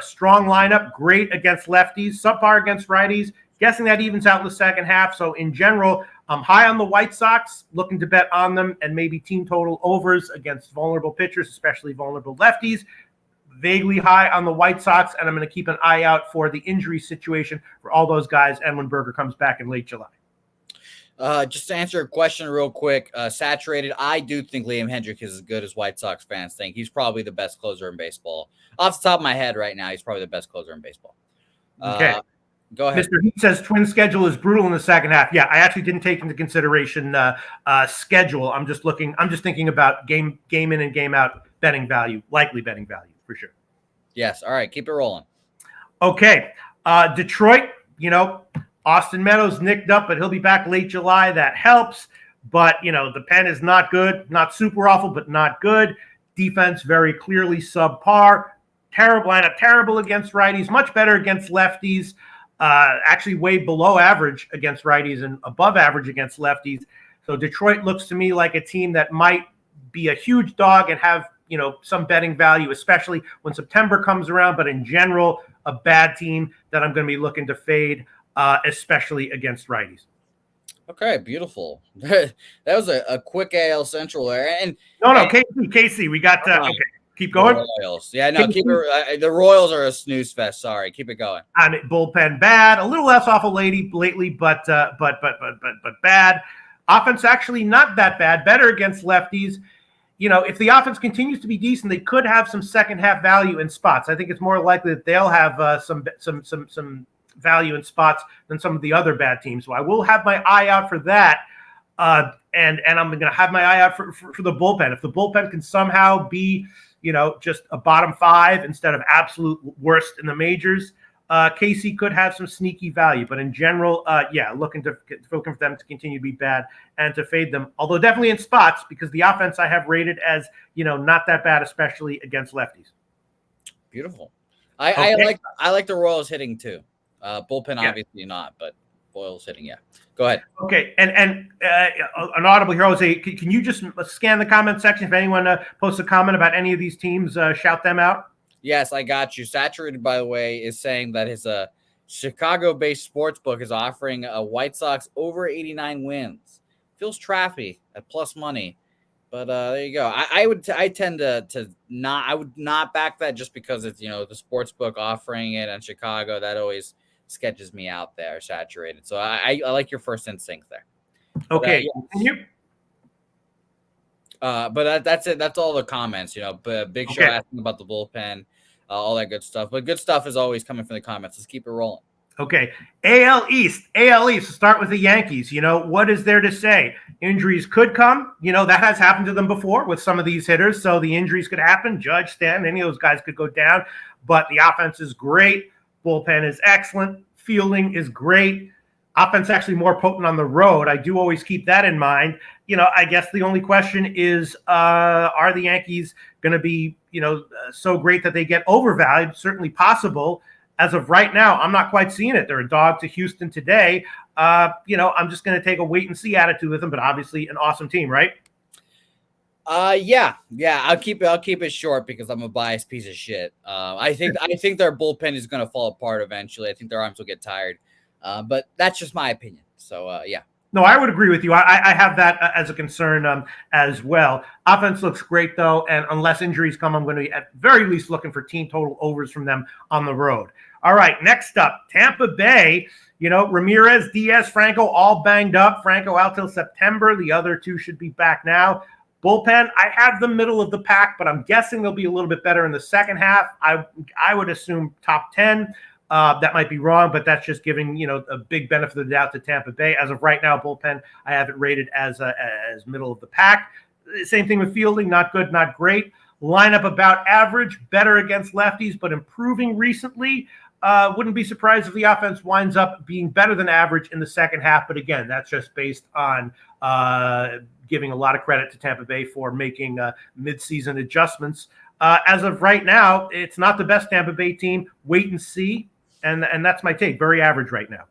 strong lineup, great against lefties, subpar against righties. Guessing that evens out in the second half. So in general, I'm high on the White Sox, looking to bet on them and maybe team total overs against vulnerable pitchers, especially vulnerable lefties. Vaguely high on the White Sox, and I'm going to keep an eye out for the injury situation for all those guys and when Berger comes back in late July. Just to answer a question real quick, saturated, I do think Liam Hendriks is as good as White Sox fans think. He's probably the best closer in baseball. Off the top of my head right now, he's probably the best closer in baseball. Okay. Go ahead. Mr. Heat says Twins schedule is brutal in the second half. Yeah, I actually didn't take into consideration schedule. I'm just thinking about game in and game out betting value, likely betting value for sure. Yes. All right. Keep it rolling. Okay. Detroit, Austin Meadows nicked up, but he'll be back late July. That helps. But, the pen is not good. Not super awful, but not good. Defense very clearly subpar. Terrible against righties. Much better against lefties. Actually way below average against righties and above average against lefties. So Detroit looks to me like a team that might be a huge dog and have, some betting value, especially when September comes around. But in general, a bad team that I'm going to be looking to fade, especially against righties. Okay, beautiful. That was a quick AL Central there. And KC, we got okay. Keep going. The Royals. Yeah, no, keep it. The Royals are a snooze fest. Sorry, keep it going. Bullpen bad, a little less awful lately, but bad. Offense actually not that bad. Better against lefties. If the offense continues to be decent, they could have some second half value in spots. I think it's more likely that they'll have some value in spots than some of the other bad teams. So I will have my eye out for that. And I'm going to have my eye out for the bullpen. If the bullpen can somehow be, just a bottom five instead of absolute worst in the majors, KC could have some sneaky value. But in general, looking for them to continue to be bad and to fade them. Although definitely in spots, because the offense I have rated as, not that bad, especially against lefties. Beautiful. I like the Royals hitting too. Bullpen obviously not, but Royals hitting, yeah. Go ahead. Okay, and an audible here, Jose, can you just scan the comment section? If anyone posts a comment about any of these teams, shout them out. Yes, I got you. Saturated, by the way, is saying that his Chicago-based sportsbook is offering a White Sox over 89 wins. Feels trappy at plus money, but there you go. I would not back that just because it's the sportsbook offering it in Chicago. That always sketches me out there, Saturated. So I like your first instinct there. Okay. But that's it. That's all the comments, Big Show asking about the bullpen, all that good stuff. But good stuff is always coming from the comments. Let's keep it rolling. Okay. AL East. Start with the Yankees. What is there to say? Injuries could come. That has happened to them before with some of these hitters. So the injuries could happen. Judge, Stanton, any of those guys could go down. But the offense is great. Bullpen is excellent. Fielding is great. Offense actually more potent on the road. I do always keep that in mind. I guess the only question is, are the Yankees going to be, so great that they get overvalued? Certainly possible. As of right now, I'm not quite seeing it. They're a dog to Houston today. I'm just going to take a wait and see attitude with them, but obviously an awesome team, right? Yeah. I'll keep it short because I'm a biased piece of shit. I think their bullpen is going to fall apart eventually. I think their arms will get tired. But that's just my opinion. So, yeah. No, I would agree with you. I have that as a concern as well. Offense looks great, though, and unless injuries come, I'm going to be at very least looking for team total overs from them on the road. All right, next up, Tampa Bay. Ramirez, Diaz, Franco all banged up. Franco out till September. The other two should be back now. Bullpen, I have the middle of the pack, but I'm guessing they'll be a little bit better in the second half. I would assume top 10. That might be wrong, but that's just giving a big benefit of the doubt to Tampa Bay. As of right now, bullpen, I have it rated as middle of the pack. Same thing with fielding, not good, not great. Lineup about average, better against lefties, but improving recently. Wouldn't be surprised if the offense winds up being better than average in the second half. But again, that's just based on giving a lot of credit to Tampa Bay for making midseason adjustments. As of right now, it's not the best Tampa Bay team. Wait and see. And that's my take. Very average right now.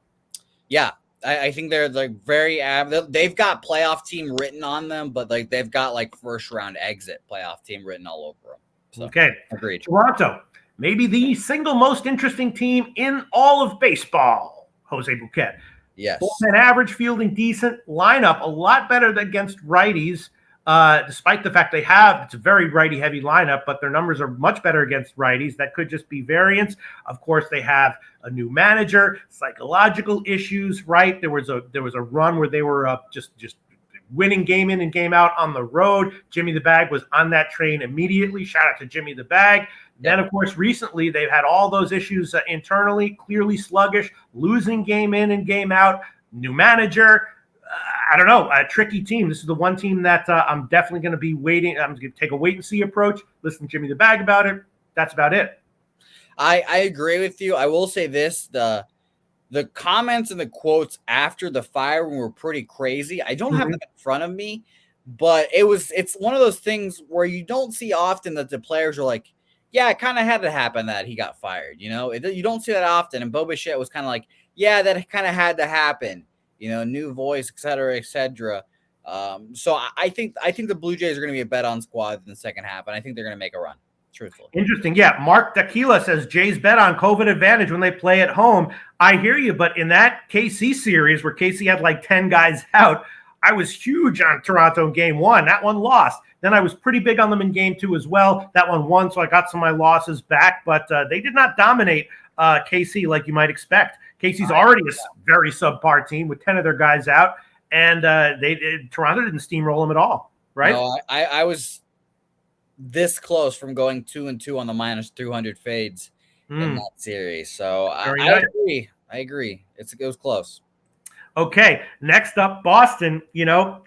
Yeah, I think they're like they've got playoff team written on them, but like they've got like first round exit playoff team written all over them. So, okay. Agreed. Toronto, maybe the single most interesting team in all of baseball. Jose Bouquett. Yes. Bullpen average, fielding decent, lineup a lot better than against righties. Despite the fact it's a very righty-heavy lineup, but their numbers are much better against righties. That could just be variance. Of course, they have a new manager, psychological issues. Right? There was a run where they were just winning game in and game out on the road. Jimmy the Bag was on that train immediately. Shout out to Jimmy the Bag. Then, of course, recently they've had all those issues internally, clearly sluggish, losing game in and game out, new manager. I don't know, a tricky team. This is the one team that I'm definitely going to be waiting. I'm going to take a wait-and-see approach, listen to Jimmy the Bag about it. That's about it. I agree with you. I will say this, the comments and the quotes after the firing were pretty crazy. I don't have them in front of me, but it's one of those things where you don't see often that the players are like, yeah, it kind of had to happen that he got fired. You know, you don't see that often. And Bo Bichette was kind of like, yeah, that kind of had to happen. You know, new voice, et cetera, et cetera. So I think the Blue Jays are going to be a bet on squad in the second half, and I think they're going to make a run. Truthfully. Interesting. Yeah. Mark Daquila says Jays bet on COVID advantage when they play at home. I hear you, but in that KC series where KC had like 10 guys out, I was huge on Toronto in game one. That one lost. Then I was pretty big on them in game two as well. That one won, so I got some of my losses back, but they did not dominate KC like you might expect. KC's already a very subpar team with 10 of their guys out, and Toronto didn't steamroll them at all, right? No, I was this close from going 2-2 on the minus 200 fades in that series. So I agree. It was close. Okay, next up, Boston. You know,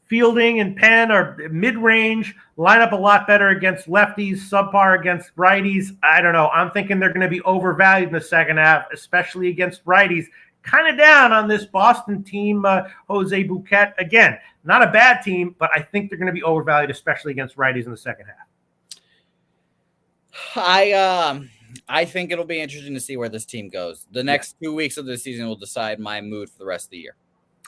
Fielding and Penn are mid-range, line up a lot better against lefties, subpar against righties. I don't know. I'm thinking they're going to be overvalued in the second half, especially against righties. Kind of down on this Boston team, Jose Bouquett. Again, not a bad team, but I think they're going to be overvalued, especially against righties in the second half. I think it'll be interesting to see where this team goes. The next 2 weeks of the season will decide my mood for the rest of the year.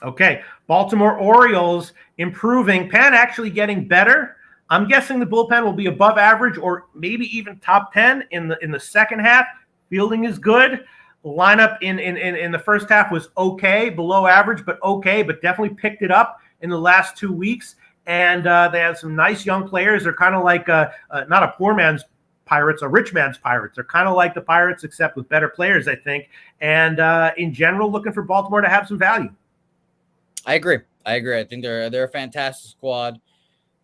Okay, Baltimore Orioles improving. Penn actually getting better. I'm guessing the bullpen will be above average or maybe even top 10 in the second half. Fielding is good. The lineup in the first half was okay, below average, but okay, but definitely picked it up in the last 2 weeks. And they have some nice young players. They're kind of like not a poor man's Pirates, a rich man's Pirates. They're kind of like the Pirates, except with better players, I think. And in general, looking for Baltimore to have some value. I agree. I think they're a fantastic squad.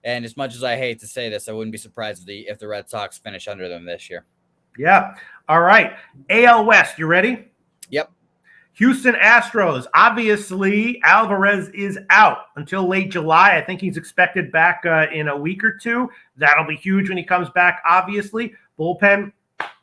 And as much as I hate to say this, I wouldn't be surprised if the Red Sox finish under them this year. Yeah. All right. AL West, you ready? Yep. Houston Astros. Obviously, Alvarez is out until late July. I think he's expected back in a week or two. That'll be huge when he comes back, obviously. Bullpen,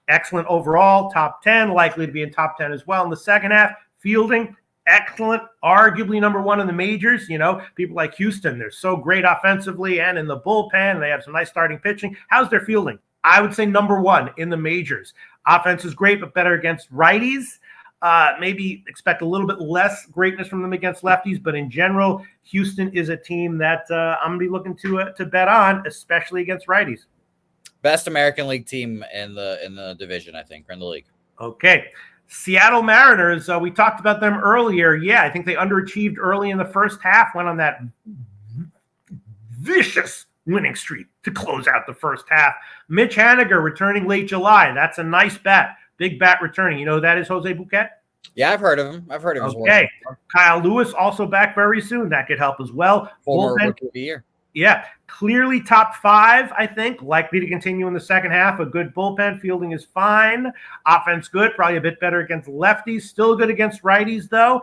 excellent overall. Top 10, likely to be in top 10 as well in the second half. Fielding, excellent, arguably number one in the majors. You know, people like Houston, they're so great offensively and in the bullpen. They have some nice starting pitching. How's their fielding? I would say number one in the majors. Offense is great, but better against righties. Maybe expect a little bit less greatness from them against lefties, but in general, Houston is a team that I'm going to be looking to bet on, especially against righties. Best American League team in the division, I think, or in the league. Okay. Seattle Mariners, we talked about them earlier. Yeah, I think they underachieved early in the first half, went on that vicious winning streak to close out the first half. Mitch Haniger returning late July. That's a nice bat. Big bat returning. You know who that is, Jose Bouquett? Yeah, I've heard of him. I've heard of his work. Okay. Kyle Lewis also back very soon. That could help as well. Former Rookie of the Year. Yeah, clearly top 5, I think. Likely to continue in the second half. A good bullpen. Fielding is fine. Offense good. Probably a bit better against lefties. Still good against righties, though.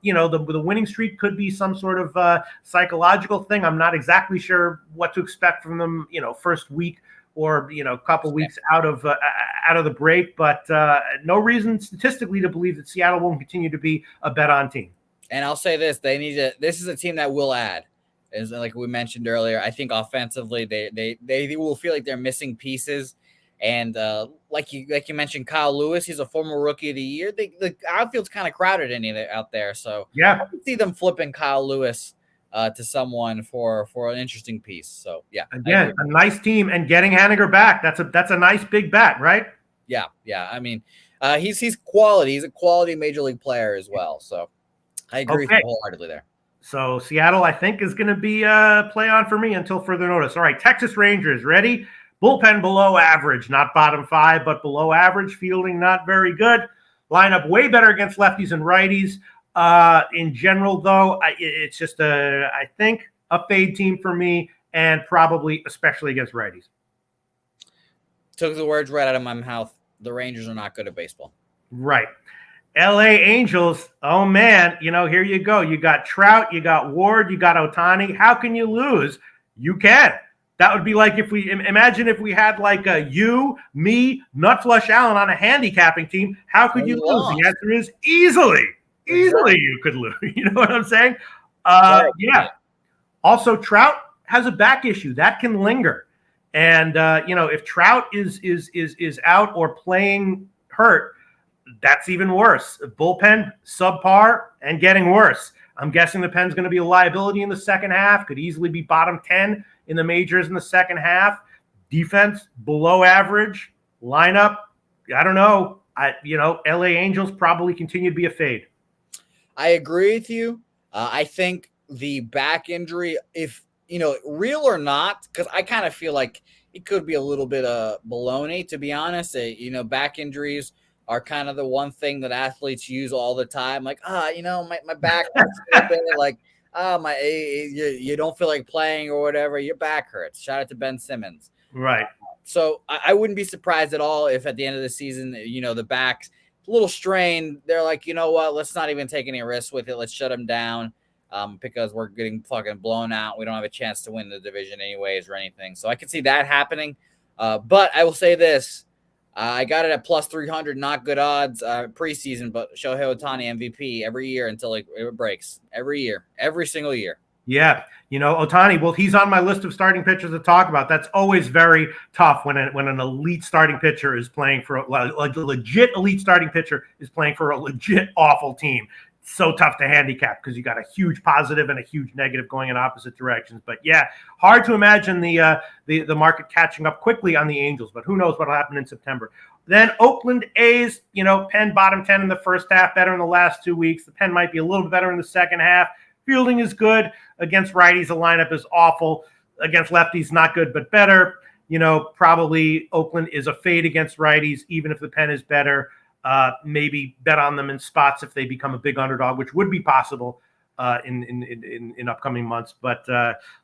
You know, the winning streak could be some sort of psychological thing. I'm not exactly sure what to expect from them, you know, first week or, you know, a couple weeks out of the break. But no reason statistically to believe that Seattle won't continue to be a bet-on team. And I'll say this. This is a team that will add. As like we mentioned earlier, I think offensively they will feel like they're missing pieces, And like you mentioned, Kyle Lewis, he's a former Rookie of the Year. The outfield's kind of crowded out there, so Yeah, I can see them flipping Kyle Lewis to someone for an interesting piece. So yeah, again, a nice team, and getting Haniger back. That's a nice big bat, right? yeah. I mean, he's quality. He's a quality major league player as well. So I agree with you wholeheartedly there. So Seattle, I think, is going to be play on for me until further notice. All right, Texas Rangers, ready? Bullpen below average, not bottom 5, but below average. Fielding not very good. Lineup way better against lefties and righties. In general, though, it's just I think a fade team for me, and probably especially against righties. Took the words right out of my mouth. The Rangers are not good at baseball. Right. LA Angels, oh man, here you go. You got Trout, you got Ward, you got Ohtani. How can you lose? You can. That would be like if we had like you, me, Nutflush Allen on a handicapping team. How could you lose? The answer is easily. Easily you could lose. You know what I'm saying? Yeah. Also, Trout has a back issue that can linger. And if Trout is out or playing hurt, that's even worse. Bullpen subpar and getting worse. I'm guessing the pen's going to be a liability in the second half. Could easily be bottom 10 in the majors in the second half. Defense below average. Lineup, I don't know. LA Angels probably continue to be a fade. I agree with you. I think the back injury, if real or not, because I kind of feel like it could be a little bit of baloney, to be honest. Back injuries are kind of the one thing that athletes use all the time. Like, my back hurts a little bit. Like, you don't feel like playing or whatever. Your back hurts. Shout out to Ben Simmons. Right. So I wouldn't be surprised at all if at the end of the season, the back's a little strained. They're like, you know what? Let's not even take any risks with it. Let's shut them down because we're getting fucking blown out. We don't have a chance to win the division anyways or anything. So I can see that happening. But I will say this. I got it at plus 300, not good odds preseason, but Shohei Ohtani MVP every year until it breaks. Every year, every single year. Yeah. Ohtani, well, he's on my list of starting pitchers to talk about. That's always very tough when an elite starting pitcher is playing for a legit elite starting pitcher is playing for a legit awful team. So tough to handicap because you got a huge positive and a huge negative going in opposite directions. But yeah, hard to imagine the market catching up quickly on the Angels, but who knows what'll happen in September. Then Oakland A's, Penn bottom 10 in the first half, better in the last 2 weeks. The Penn might be a little bit better in the second half. Fielding is good. Against righties, the lineup is awful. Against lefties, not good, but better. Probably Oakland is a fade against righties, even if the Penn is better. Maybe bet on them in spots if they become a big underdog, which would be possible in upcoming months. But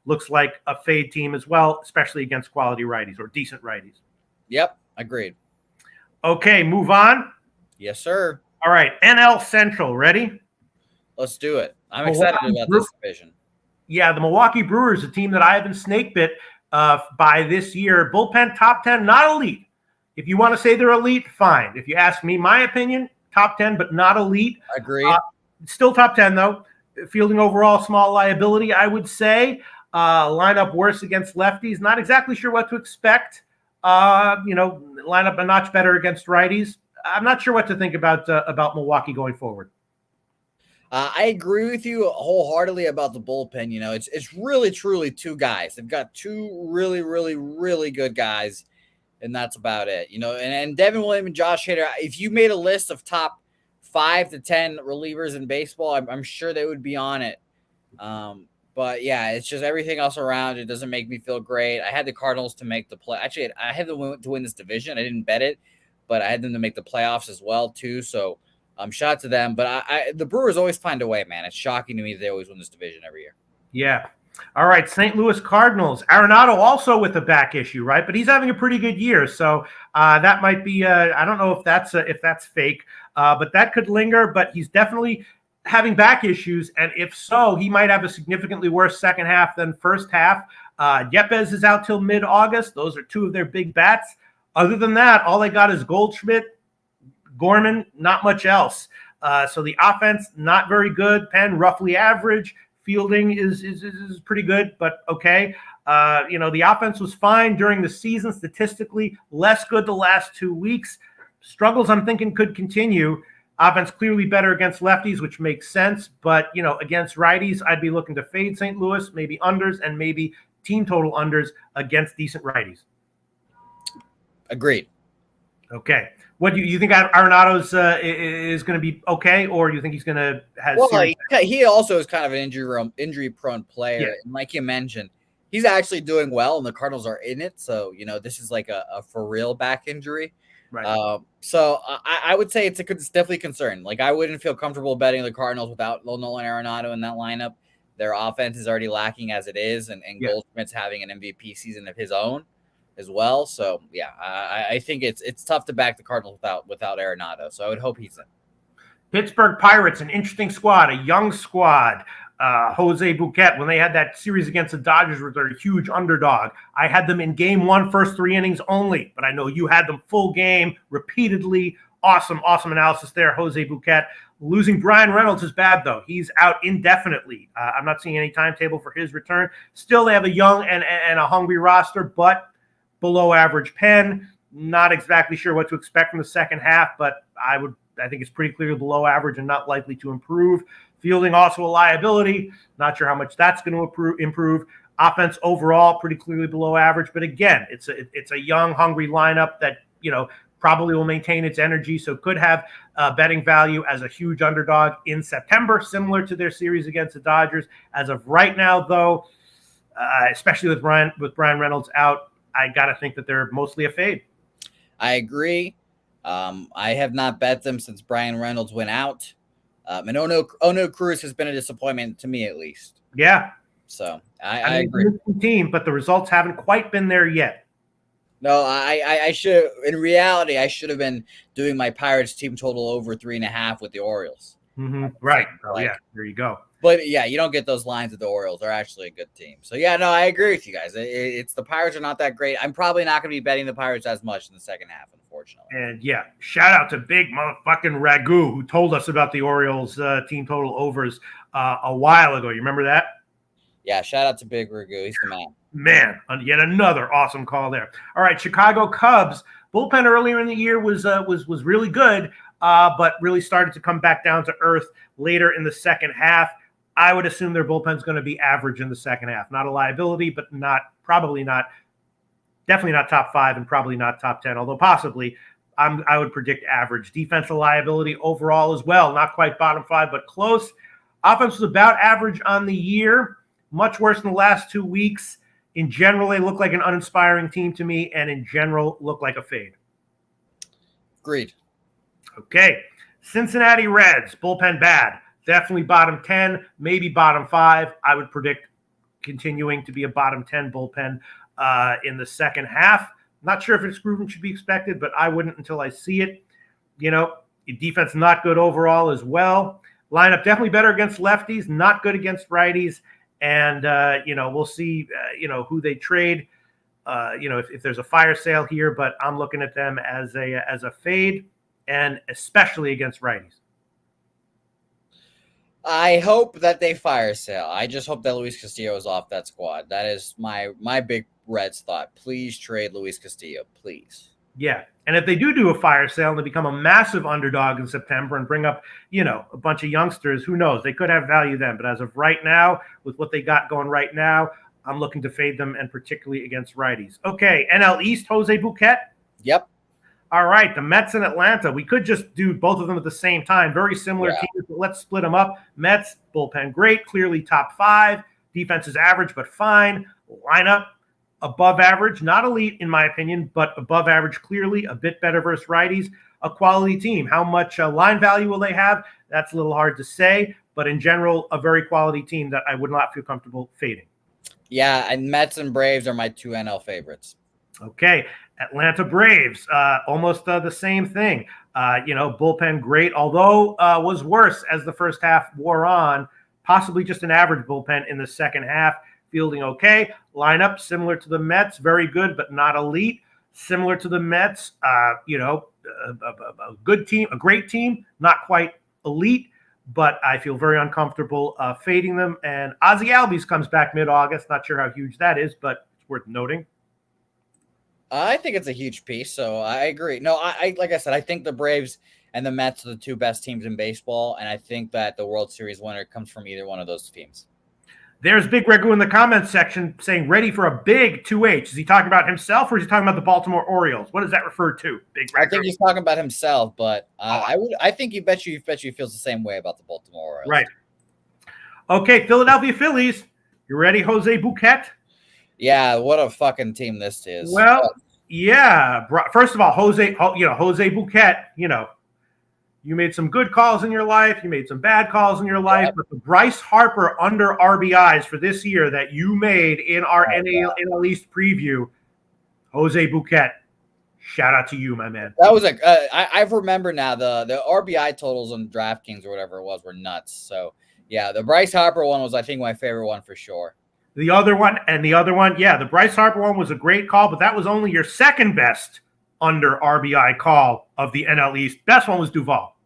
looks like a fade team as well, especially against quality righties or decent righties. Yep, agreed. Okay, move on. Yes, sir. All right, NL Central, ready? Let's do it. I'm excited about this division. Yeah, the Milwaukee Brewers, a team that I have been snake bit by this year. Bullpen top 10, not elite. If you want to say they're elite, fine. If you ask me, my opinion, top 10, but not elite. Agreed. Still top 10, though. Fielding overall, small liability, I would say. Lineup worse against lefties. Not exactly sure what to expect. Lineup a notch better against righties. I'm not sure what to think about Milwaukee going forward. I agree with you wholeheartedly about the bullpen. It's really, truly two guys. They've got two really, really, really good guys. And that's about it, and Devin Williams and Josh Hader, if you made a list of top 5 to 10 relievers in baseball, I'm sure they would be on it. But yeah, it's just everything else around it doesn't make me feel great. I had the Cardinals to make the play. Actually, I had them to win this division. I didn't bet it, but I had them to make the playoffs as well too. So shout out to them. But the Brewers always find a way, man. It's shocking to me that they always win this division every year. Yeah. All right, St. Louis Cardinals. Arenado also with a back issue, right? But he's having a pretty good year, so that might be. I don't know if that's fake, but that could linger. But he's definitely having back issues, and if so, he might have a significantly worse second half than first half. Yepes is out till mid-August. Those are two of their big bats. Other than that, all they got is Goldschmidt, Gorman, not much else. So the offense not very good. Penn roughly average. Fielding is pretty good, but okay. The offense was fine during the season statistically, less good the last 2 weeks. Struggles, I'm thinking, could continue. Offense clearly better against lefties, which makes sense. But, against righties, I'd be looking to fade St. Louis, maybe unders, and maybe team total unders against decent righties. Agreed. Okay. What do you think Arenado's is going to be okay, or do you think he's going to have? Well, he also is kind of an injury-prone player. Yeah. And like you mentioned, he's actually doing well, and the Cardinals are in it. So, this is like a for-real back injury. Right. So I would say it's definitely a concern. Like, I wouldn't feel comfortable betting the Cardinals without Nolan Arenado in that lineup. Their offense is already lacking as it is, and Goldschmidt's having an MVP season of his own as well. So, yeah, I think it's tough to back the Cardinals without Arenado. So I would hope he's in. Pittsburgh Pirates, an interesting squad, a young squad. Jose Bouquett, when they had that series against the Dodgers, were their huge underdog. I had them in game 1, first 3 innings only, but I know you had them full game repeatedly. Awesome analysis there, Jose Bouquett. Losing Brian Reynolds is bad, though. He's out indefinitely. I'm not seeing any timetable for his return. Still, they have a young and a hungry roster, but below average pen. Not exactly sure what to expect from the second half, but I think it's pretty clearly below average and not likely to improve. Fielding also a liability. Not sure how much that's going to improve. Offense overall pretty clearly below average, but again, it's a young, hungry lineup that probably will maintain its energy, so could have betting value as a huge underdog in September, similar to their series against the Dodgers. As of right now, though, especially with Brian Reynolds out, I got to think that they're mostly a fade. I agree. I have not bet them since Brian Reynolds went out. And Ono Cruz has been a disappointment to me, at least. Yeah. So I agree. Team, but the results haven't quite been there yet. No, I should. In reality, I should have been doing my Pirates team total over 3.5 with the Orioles. Mm-hmm. Right. Yeah. There you go. But yeah, you don't get those lines with the Orioles. They're actually a good team. So yeah, no, I agree with you guys. It's the Pirates are not that great. I'm probably not going to be betting the Pirates as much in the second half, unfortunately. And yeah, shout out to big motherfucking Ragu who told us about the Orioles team total overs a while ago. You remember that? Yeah, shout out to Big Ragu. He's the man. Man, yet another awesome call there. All right, Chicago Cubs bullpen earlier in the year was really good, but really started to come back down to earth later in the second half. I would assume their bullpen's going to be average in the second half. Not a liability, but definitely not top 5 and probably not top 10, although possibly I would predict average. Defense a liability overall as well. Not quite bottom 5, but close. Offense was about average on the year. Much worse in the last 2 weeks. In general, they look like an uninspiring team to me, and in general, look like a fade. Agreed. Okay. Cincinnati Reds, bullpen bad. Definitely bottom 10, maybe bottom 5. I would predict continuing to be a bottom 10 bullpen in the second half. Not sure if improvement should be expected, but I wouldn't until I see it. Defense not good overall as well. Lineup definitely better against lefties, not good against righties. And, we'll see, who they trade, if there's a fire sale here, but I'm looking at them as a fade, and especially against righties. I hope that they fire sale. I just hope that Luis Castillo is off that squad. That is my big Reds thought. Please trade Luis Castillo, please. Yeah. And if they do a fire sale and they become a massive underdog in September and bring up, a bunch of youngsters, who knows? They could have value then. But as of right now, with what they got going right now, I'm looking to fade them, and particularly against righties. Okay, NL East, Jose Bouquett. Yep. All right, the Mets and Atlanta. We could just do both of them at the same time. Very similar teams, but let's split them up. Mets, bullpen great, clearly top 5. Defense is average, but fine. Lineup, above average, not elite in my opinion, but above average clearly, a bit better versus righties. A quality team. How much line value will they have? That's a little hard to say, but in general, a very quality team that I would not feel comfortable fading. Yeah, and Mets and Braves are my 2 NL favorites. Okay, Atlanta Braves, almost the same thing. Bullpen great, although was worse as the first half wore on. Possibly just an average bullpen in the second half. Fielding okay. Lineup similar to the Mets, very good but not elite. Similar to the Mets, a good team, a great team, not quite elite, but I feel very uncomfortable fading them. And Ozzy Albies comes back mid-August. Not sure how huge that is, but it's worth noting. I think it's a huge piece, so I agree. No, I like I said, I think the Braves and the Mets are the two best teams in baseball, and I think that the World Series winner comes from either one of those teams. There's Big Regu in the comments section saying ready for a big 2H. Is he talking about himself or is he talking about the Baltimore Orioles? What does that refer to, Big Regu? I think he's talking about himself, but I think he feels the same way about the Baltimore Orioles. Right. Okay, Philadelphia Phillies. You ready, Jose Bouquett? Yeah, what a fucking team this is. Well, yeah. First of all, Jose Bouquett, you made some good calls in your life. You made some bad calls in your life. But the Bryce Harper under RBIs for this year that you made in our NL East preview, Jose Bouquett, shout out to you, my man. That was I remember now the RBI totals on DraftKings or whatever it was were nuts. So, yeah, the Bryce Harper one was, I think, my favorite one for sure. The other one, yeah, the Bryce Harper one was a great call, but that was only your second best under RBI call of the NL East. Best one was Duvall.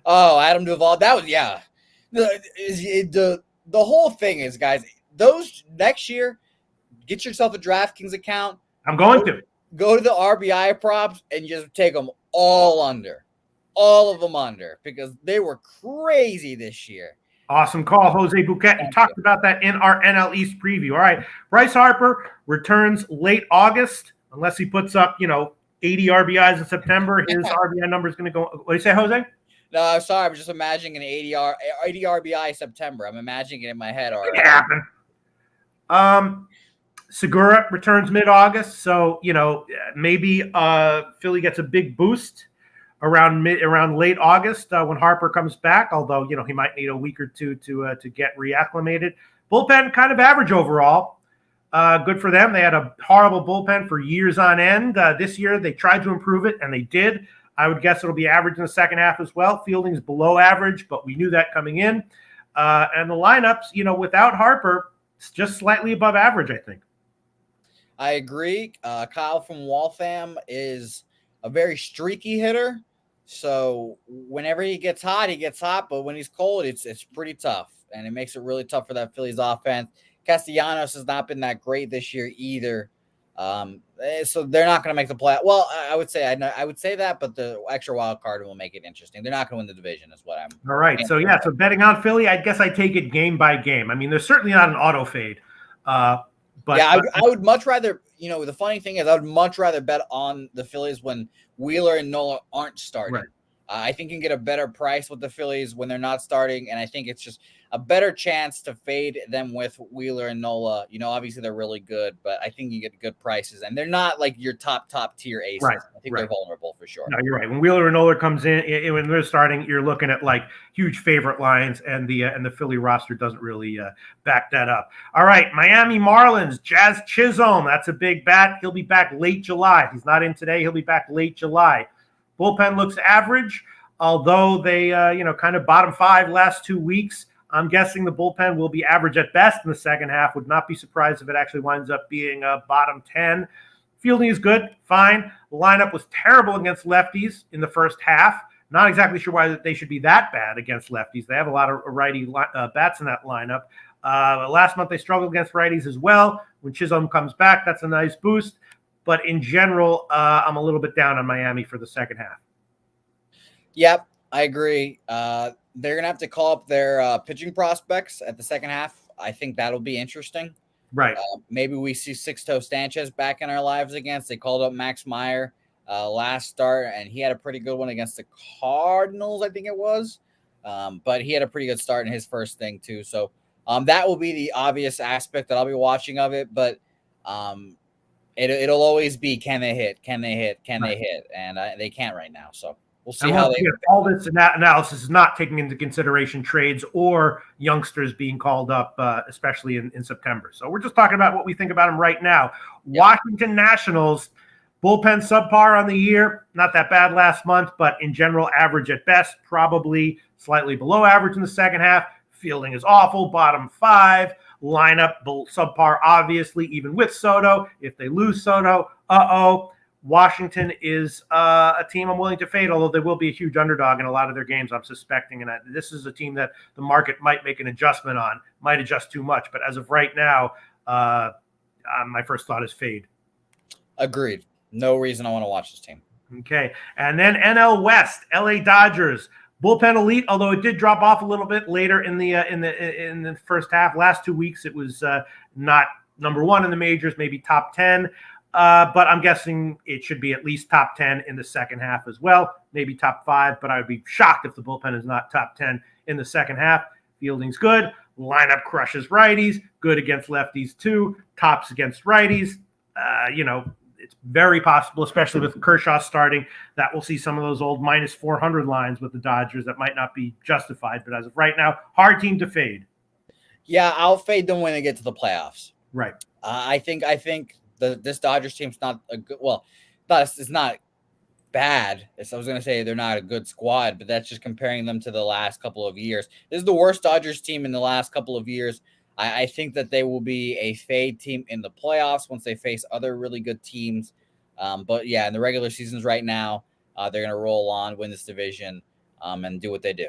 Oh, Adam Duvall. That was, yeah. The whole thing is, guys, those next year, get yourself a DraftKings account. I'm going to. Go to the RBI props and just take them all under. All of them under, because they were crazy this year. Awesome call, Jose Bouquett. You talked about that in our NL East preview. All right. Bryce Harper returns late August, unless he puts up, 80 RBIs in September. His RBI number is going to go. What do you say, Jose? No, I'm sorry. I'm just imagining an 80 RBI September. I'm imagining it in my head already. It can happen. Segura returns mid-August, so maybe Philly gets a big boost around late August when Harper comes back. Although he might need a week or two to get reacclimated. Bullpen kind of average overall. Good for them. They had a horrible bullpen for years on end. This year they tried to improve it, and they did. I would guess it'll be average in the second half as well. Fielding's below average, but we knew that coming in. And the lineups, without Harper, it's just slightly above average, I think. I agree. Kyle from Waltham is a very streaky hitter. So whenever he gets hot, But when he's cold, it's pretty tough. And it makes it really tough for that Phillies offense. Castellanos has not been that great this year either. So they're not going to make the play. Well, I would say that, but the extra wild card will make it interesting. They're not going to win the division, is what I'm. All right. So betting on Philly, I guess I take it game by game. I mean, there's certainly not an auto fade. But yeah, I would much rather. The funny thing is, I would much rather bet on the Phillies when Wheeler and Nola aren't starting. Right. I think you can get a better price with the Phillies when they're not starting, and I think it's just a better chance to fade them with Wheeler and Nola. Obviously they're really good, but I think you get good prices, and they're not like your top tier aces. Right. I think they're vulnerable for sure. No, you're right. When Wheeler and Nola comes in, when they're starting, you're looking at like huge favorite lines, and the Philly roster doesn't really back that up. All right, Miami Marlins, Jazz Chisholm. That's a big bat. He'll be back late July. He's not in today. He'll be back late July. Bullpen looks average, although they, kind of bottom 5 last 2 weeks. I'm guessing the bullpen will be average at best in the second half. Would not be surprised if it actually winds up being bottom 10. Fielding is good, fine. The lineup was terrible against lefties in the first half. Not exactly sure why they should be that bad against lefties. They have a lot of righty bats in that lineup. Last month they struggled against righties as well. When Chisholm comes back, that's a nice boost. But in general, I'm a little bit down on Miami for the second half. Yep, I agree. They're going to have to call up their pitching prospects at the second half. I think that'll be interesting. Right. Maybe we see Sixto Sanchez back in our lives against. They called up Max Meyer last start, and he had a pretty good one against the Cardinals, I think it was. But he had a pretty good start in his first thing, too. So that will be the obvious aspect that I'll be watching of it. But it'll always be, can they hit? Can they hit? Can they hit? And they can't right now. So we'll see how they. All this analysis is not taking into consideration trades or youngsters being called up, especially in September. So we're just talking about what we think about them right now. Yep. Washington Nationals, bullpen subpar on the year. Not that bad last month, but in general, average at best, probably slightly below average in the second half. Fielding is awful, bottom 5. Lineup subpar, obviously, even with Soto. If they lose Soto, Washington is a team I'm willing to fade, although they will be a huge underdog in a lot of their games, I'm suspecting. And this is a team that the market might make an adjustment on, might adjust too much. But as of right now, my first thought is fade. Agreed. No reason I want to watch this team. Okay. And then NL West, LA Dodgers. Bullpen elite, although it did drop off a little bit later in the first half. Last 2 weeks, it was not number one in the majors, maybe top 10. But I'm guessing it should be at least top 10 in the second half as well, maybe top 5. But I would be shocked if the bullpen is not top 10 in the second half. Fielding's good. Lineup crushes righties. Good against lefties too. Tops against righties. It's very possible, especially with Kershaw starting, that we'll see some of those old minus 400 lines with the Dodgers that might not be justified. But as of right now, hard team to fade. Yeah, I'll fade them when they get to the playoffs. Right. I think this Dodgers team's not a good. Well, it's not bad. I was going to say they're not a good squad, but that's just comparing them to the last couple of years. This is the worst Dodgers team in the last couple of years. I think that they will be a fade team in the playoffs once they face other really good teams. But yeah, in the regular seasons right now, they're going to roll on, win this division, and do what they do.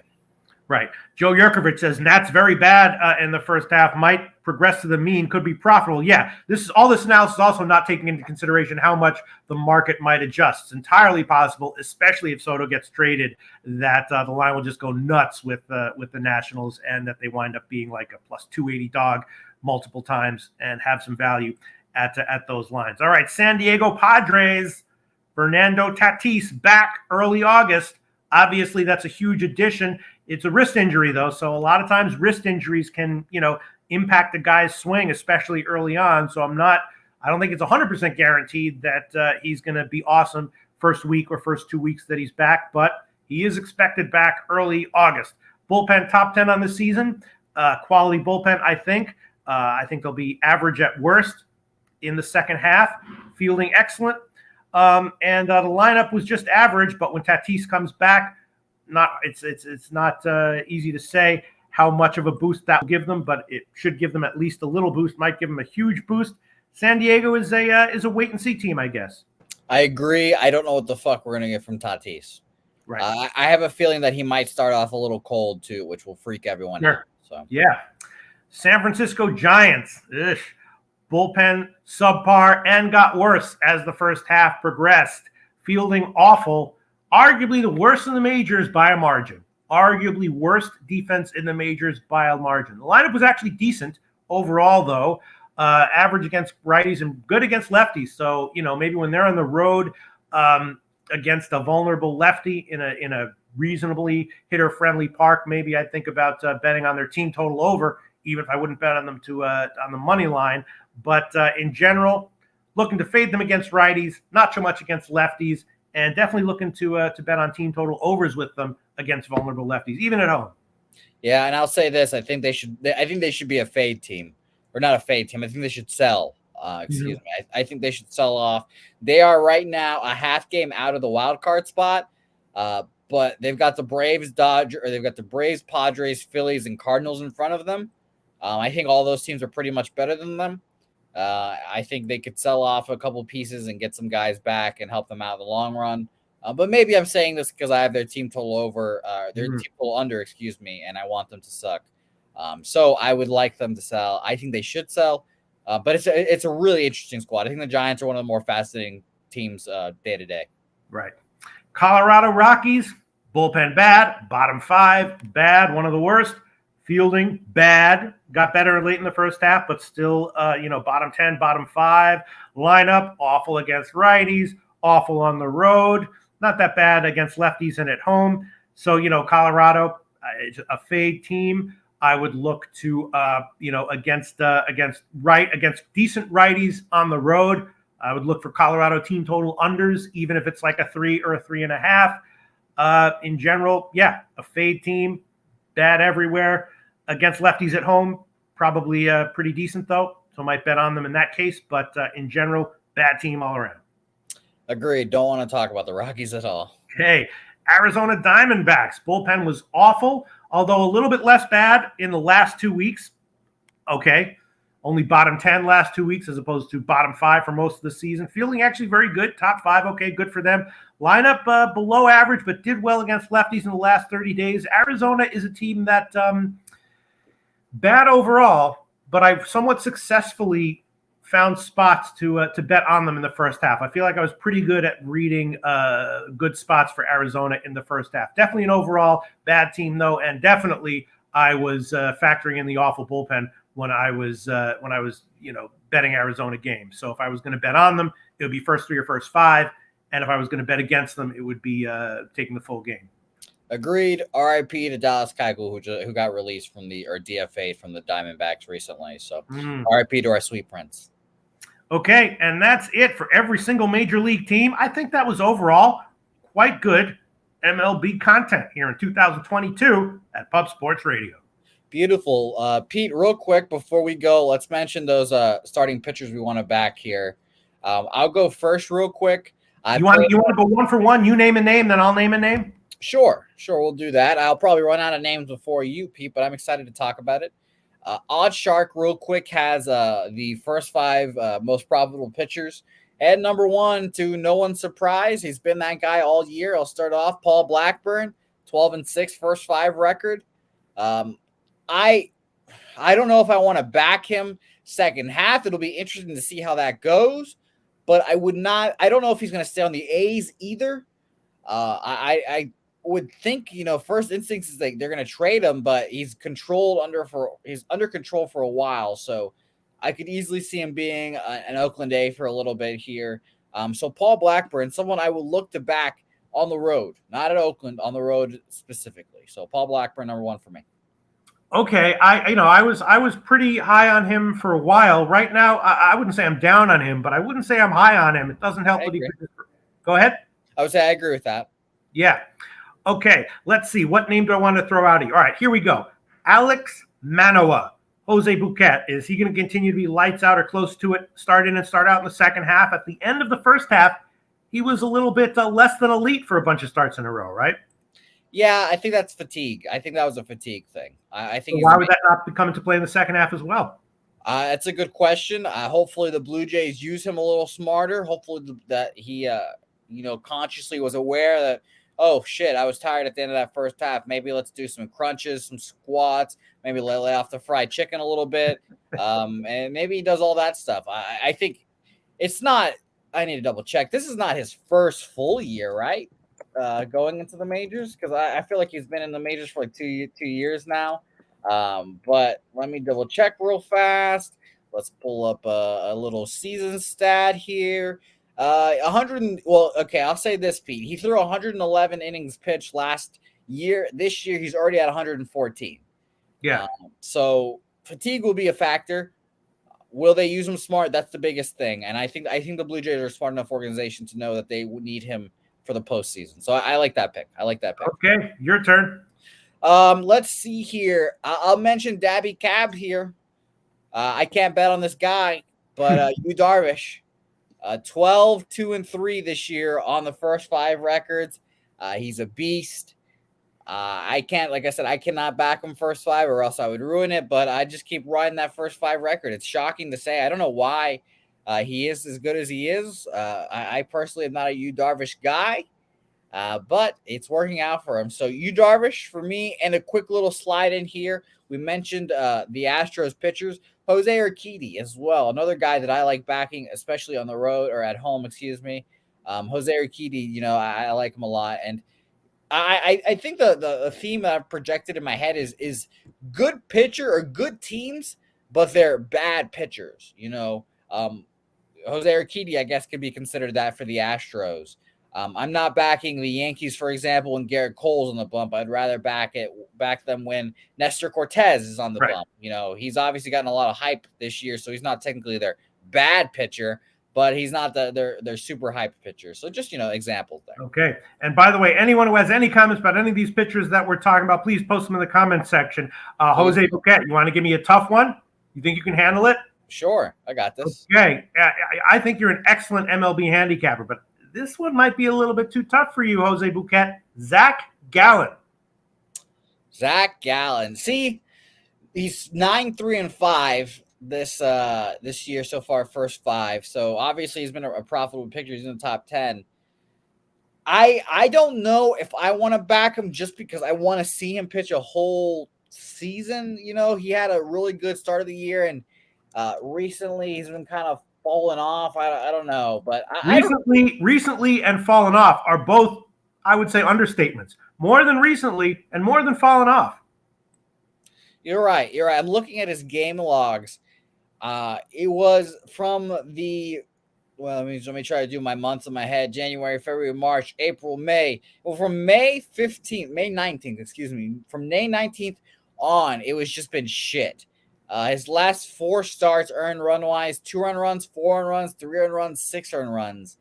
Right. Joe Yurkovich says Nats very bad in the first half, might progress to the mean, could be profitable. Yeah, this analysis is also not taking into consideration how much the market might adjust. It's entirely possible, especially if Soto gets traded, that the line will just go nuts with the Nationals and that they wind up being like a plus 280 dog multiple times and have some value at those lines. All right, San Diego Padres, Fernando Tatis back early August. Obviously, that's a huge addition. It's a wrist injury, though, so a lot of times wrist injuries can, impact a guy's swing, especially early on. So I don't think it's 100% guaranteed that he's going to be awesome first week or first 2 weeks that he's back, but he is expected back early August. Bullpen top 10 on the season, quality bullpen, I think. I think they'll be average at worst in the second half, fielding excellent. And the lineup was just average, but when Tatis comes back, it's not easy to say how much of a boost that will give them, but it should give them at least a little boost. Might give them a huge boost. San Diego is a wait and see team, I guess. I agree. I don't know what the fuck we're gonna get from Tatis. Right. I have a feeling that he might start off a little cold too, which will freak everyone out. So yeah, San Francisco Giants. Bullpen subpar and got worse as the first half progressed. Fielding awful. Arguably the worst in the majors by a margin. Arguably worst defense in the majors by a margin. The lineup was actually decent overall, though. Average against righties and good against lefties. So, maybe when they're on the road against a vulnerable lefty in a reasonably hitter-friendly park, maybe I'd think about betting on their team total over, even if I wouldn't bet on them on the money line. But in general, looking to fade them against righties, not so much against lefties. And definitely looking to bet on team total overs with them against vulnerable lefties, even at home. Yeah, and I'll say this: I think they should be a fade team, or not a fade team. I think they should sell. Excuse me. I think they should sell off. They are right now a half game out of the wild card spot, but they've got the Braves, Padres, Phillies, and Cardinals in front of them. I think all those teams are pretty much better than them. I think they could sell off a couple pieces and get some guys back and help them out in the long run. But maybe I'm saying this because I have their team total over, team total under, and I want them to suck. So I would like them to sell. I think they should sell, but it's a really interesting squad. I think the Giants are one of the more fascinating teams day to day. Right. Colorado Rockies, bullpen bad, bottom 5 bad, one of the worst. Fielding bad, got better late in the first half, but still, bottom 10, bottom 5. Lineup awful against righties, awful on the road, not that bad against lefties and at home. So, Colorado, a fade team. I would look to, against decent righties on the road. I would look for Colorado team total unders, even if it's like a 3 or a 3.5. In general, yeah, a fade team. Bad everywhere. Against lefties at home, probably pretty decent, though. So might bet on them in that case. But in general, bad team all around. Agreed. Don't want to talk about the Rockies at all. Okay. Arizona Diamondbacks. Bullpen was awful, although a little bit less bad in the last 2 weeks. Okay. Only bottom 10 last 2 weeks as opposed to bottom 5 for most of the season. Fielding actually very good. Top 5, okay, good for them. Lineup below average, but did well against lefties in the last 30 days. Arizona is a team that bad overall, but I've somewhat successfully found spots to bet on them in the first half. I feel like I was pretty good at reading good spots for Arizona in the first half. Definitely an overall bad team, though, and definitely I was factoring in the awful bullpen when I was betting Arizona games. So if I was going to bet on them, it would be first 3 or first 5, and if I was going to bet against them, it would be taking the full game. Agreed. RIP to Dallas Keuchel, who got released from or DFA'd from the Diamondbacks recently. So RIP to our sweet prince. Okay, and that's it for every single major league team. I think that was overall quite good MLB content here in 2022 at Pub Sports Radio. Beautiful. Pete, real quick before we go, let's mention those starting pitchers we want to back here. I'll go first real quick. You want to go one for one? You name a name, then I'll name a name? Sure, we'll do that. I'll probably run out of names before you, Pete, but I'm excited to talk about it. Odd Shark, real quick, has the first 5 most profitable pitchers. And number 1, to no one's surprise, he's been that guy all year. I'll start off, Paul Blackburn, 12-6, first 5 record. I don't know if I want to back him second half. It'll be interesting to see how that goes. But I don't know if he's going to stay on the A's either. I would think, first instincts is like they're going to trade him, but he's under control for a while. So I could easily see him being an Oakland A for a little bit here. So Paul Blackburn, someone I would look to back on the road, not at Oakland, on the road specifically. So Paul Blackburn, number 1 for me. Okay, I was pretty high on him for a while. Right now, I wouldn't say I'm down on him, but I wouldn't say I'm high on him. It doesn't help that he could. Go ahead. I would say I agree with that. Yeah. Okay, let's see. What name do I want to throw out here? All right, here we go. Alex Manoah. Jose Bouquett. Is he going to continue to be lights out or close to it, start in and start out in the second half? At the end of the first half, he was a little bit less than elite for a bunch of starts in a row, right? Yeah, I think that's fatigue. I think that was a fatigue thing. I think. So why would that not come into play in the second half as well? That's a good question. Hopefully the Blue Jays use him a little smarter. Hopefully that he, consciously was aware that, oh, shit, I was tired at the end of that first half. Maybe let's do some crunches, some squats, maybe lay off the fried chicken a little bit. And maybe he does all that stuff. I think it's not – I need to double check. This is not his first full year, right, going into the majors? Because I feel like he's been in the majors for like 2 years now. But let me double check real fast. Let's pull up a little season stat here. 100. Well, okay, I'll say this, Pete. He threw 111 innings pitched last year. This year, he's already at 114. Yeah. So fatigue will be a factor. Will they use him smart? That's the biggest thing. And I think the Blue Jays are a smart enough organization to know that they would need him for the postseason. So I like that pick. Okay, your turn. Let's see here. I'll mention Dabby Cab here. I can't bet on this guy, but Yu Darvish, 12-2-3 this year on the first 5 records. He's a beast. I can't, like I said, I cannot back him first 5 or else I would ruin it, but I just keep riding that first 5 record. It's shocking to say. I don't know why he is as good as he is. I personally am not a Yu Darvish guy. But it's working out for him. So Yu Darvish for me, and a quick little slide in here. We mentioned the Astros pitchers, Jose Urquidy as well. Another guy that I like backing, especially on the road or at home, Jose Urquidy, I like him a lot. And I think the theme that I've projected in my head is good pitcher or good teams, but they're bad pitchers. Jose Urquidy, I guess, could be considered that for the Astros. I'm not backing the Yankees, for example, when Garrett Cole's on the bump. I'd rather back them when Nestor Cortez is on the bump. He's obviously gotten a lot of hype this year, so he's not technically their bad pitcher, but he's not their super hype pitcher. So just, examples there. Okay. And by the way, anyone who has any comments about any of these pitchers that we're talking about, please post them in the comments section. Jose Bouquett, you want to give me a tough one? You think you can handle it? Sure. I got this. Okay. I think you're an excellent MLB handicapper, but this one might be a little bit too tough for you, Jose Bouquett. Zach Gallen. See, he's 9-3-5, this year so far, first 5. So obviously he's been a profitable pitcher. He's in the top 10. I don't know if I want to back him just because I want to see him pitch a whole season. He had a really good start of the year, and recently he's been kind of falling off. I don't know, but recently and fallen off are both, I would say, understatements. More than recently and more than fallen off. You're right. I'm looking at his game logs. It was from the let me try to do my months in my head. January, February, March, April, May. Well, from May 19th, excuse me. From May 19th on, it was just been shit. His last 4 starts earned run-wise, 2 earned runs, 4 earned runs, 3 earned runs, 6 earned runs.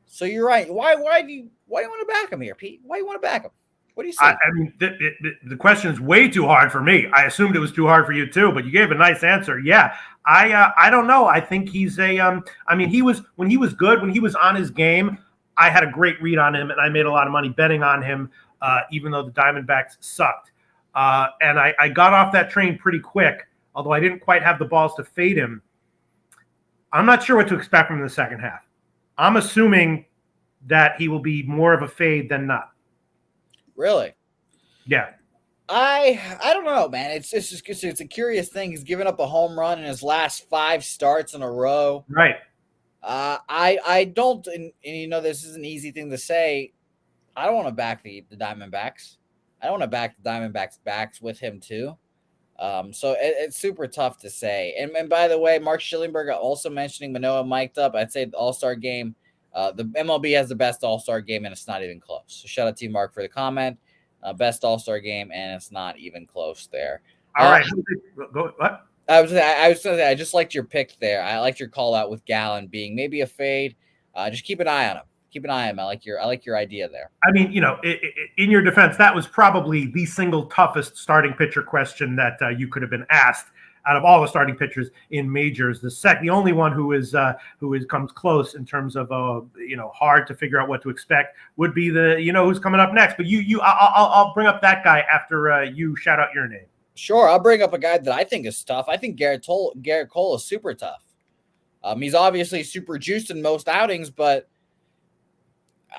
So you're right. Why do you want to back him here, Pete? Why do you want to back him? What do you say? I mean, the question is way too hard for me. I assumed it was too hard for you too, but you gave a nice answer. Yeah, I don't know. I think he's a. I mean, when he was good, when he was on his game, I had a great read on him, and I made a lot of money betting on him, even though the Diamondbacks sucked. And I got off that train pretty quick, although I didn't quite have the balls to fade him. I'm not sure what to expect from him in the second half. I'm assuming that he will be more of a fade than not. Really? Yeah. I don't know, man. It's a curious thing. He's given up a home run in his last 5 starts in a row. Right. I don't, and this is an easy thing to say. I don't want to back the Diamondbacks. I don't want to back the Diamondbacks backs with him too. So it's super tough to say. And by the way, Mark Schillenberger also mentioning Manoah mic'd up. I'd say the All-Star game. The MLB has the best All-Star game, and it's not even close. So shout out to you, Mark, for the comment. Best All-Star game, and it's not even close there. All right. Go, what? I was going to say, I just liked your pick there. I liked your call out with Gallen being maybe a fade. Just keep an eye on him. Keep an eye on him. I like your idea there. I mean, in your defense, that was probably the single toughest starting pitcher question that you could have been asked out of all the starting pitchers in majors. The only one who comes close in terms of hard to figure out what to expect would be the who's coming up next. But I'll bring up that guy after you shout out your name. Sure, I'll bring up a guy that I think is tough. I think Garrett Cole is super tough. He's obviously super juiced in most outings, but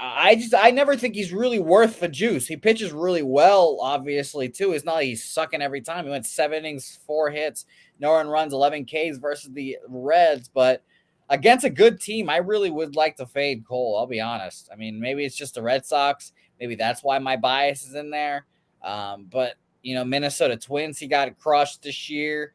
I never think he's really worth the juice. He pitches really well, obviously, too. It's not like he's sucking every time. He went 7 innings, 4 hits, no earned runs, 11 Ks versus the Reds. But against a good team, I really would like to fade Cole, I'll be honest. I mean, maybe it's just the Red Sox. Maybe that's why my bias is in there. But, Minnesota Twins, he got crushed this year.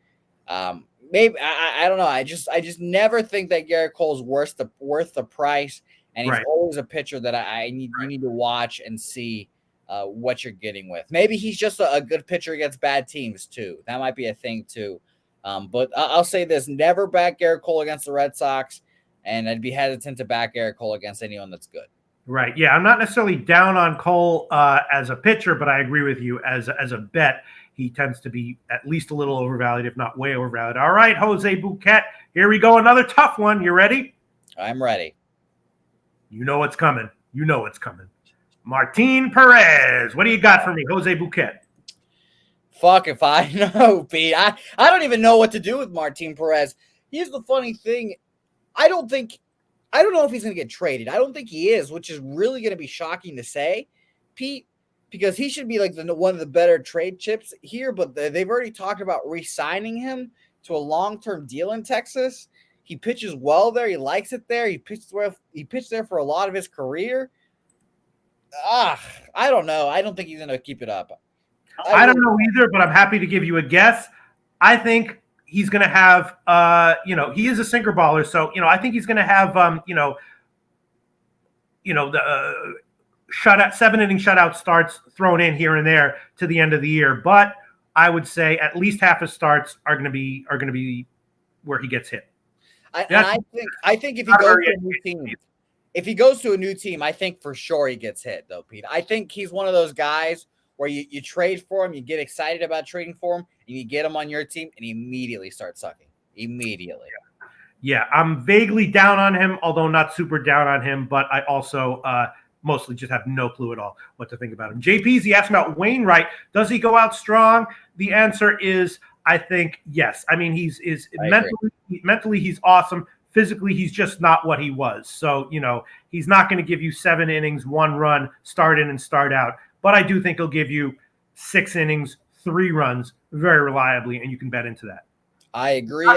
Maybe I don't know. I just never think that Garrett Cole's worth the price. And he's always a pitcher that you need to watch and see what you're getting with. Maybe he's just a good pitcher against bad teams too. That might be a thing too. But I'll say this: never back Garrett Cole against the Red Sox, and I'd be hesitant to back Garrett Cole against anyone that's good. Right. Yeah, I'm not necessarily down on Cole as a pitcher, but I agree with you as a bet. He tends to be at least a little overvalued, if not way overvalued. All right, Jose Bouquett. Here we go. Another tough one. You ready? I'm ready. You know what's coming. Martin Perez. What do you got for me, Jose Bouquett? Fuck if I know, Pete. I don't even know what to do with Martin Perez. Here's the funny thing. I don't know if he's going to get traded. I don't think he is, which is really going to be shocking to say, Pete, because he should be like one of the better trade chips here, but they've already talked about re-signing him to a long-term deal in Texas. He pitches well there. He likes it there. He pitched there for a lot of his career. I don't know. I don't think he's going to keep it up. I don't know either, but I'm happy to give you a guess. I think he's going to have, he is a sinker baller. So, I think he's going to have, the shutout, 7-inning shutout starts thrown in here and there to the end of the year. But I would say at least half his starts are going to be where he gets hit. I think if he goes to a new team, I think for sure he gets hit, though, Pete. I think he's one of those guys where you trade for him, you get excited about trading for him, and you get him on your team, and he immediately starts sucking. Immediately. Yeah, I'm vaguely down on him, although not super down on him, but I also mostly just have no clue at all what to think about him. JP's, he asked about Wainwright. Does he go out strong? The answer is I think yes. I mean, he's agree. mentally he's awesome. Physically, he's just not what he was. So, he's not going to give you 7 innings, 1 run, start in and start out. But I do think he'll give you 6 innings, 3 runs very reliably, and you can bet into that. I agree.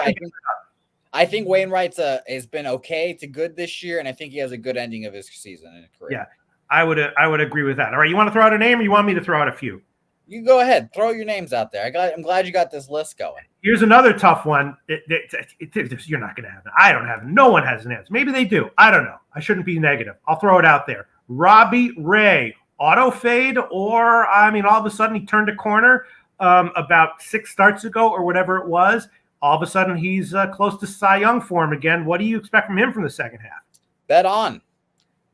I think Wainwright's has been okay to good this year, and I think he has a good ending of his season and career. Yeah, I would agree with that. All right, you want to throw out a name, or you want me to throw out a few? You go ahead. Throw your names out there. I'm glad you got this list going. Here's another tough one. You're not going to have it. I don't have it. No one has an answer. Maybe they do. I don't know. I shouldn't be negative. I'll throw it out there. Robbie Ray, auto fade, or all of a sudden he turned a corner about 6 starts ago or whatever it was. All of a sudden he's close to Cy Young form again. What do you expect from him from the second half? Bet on.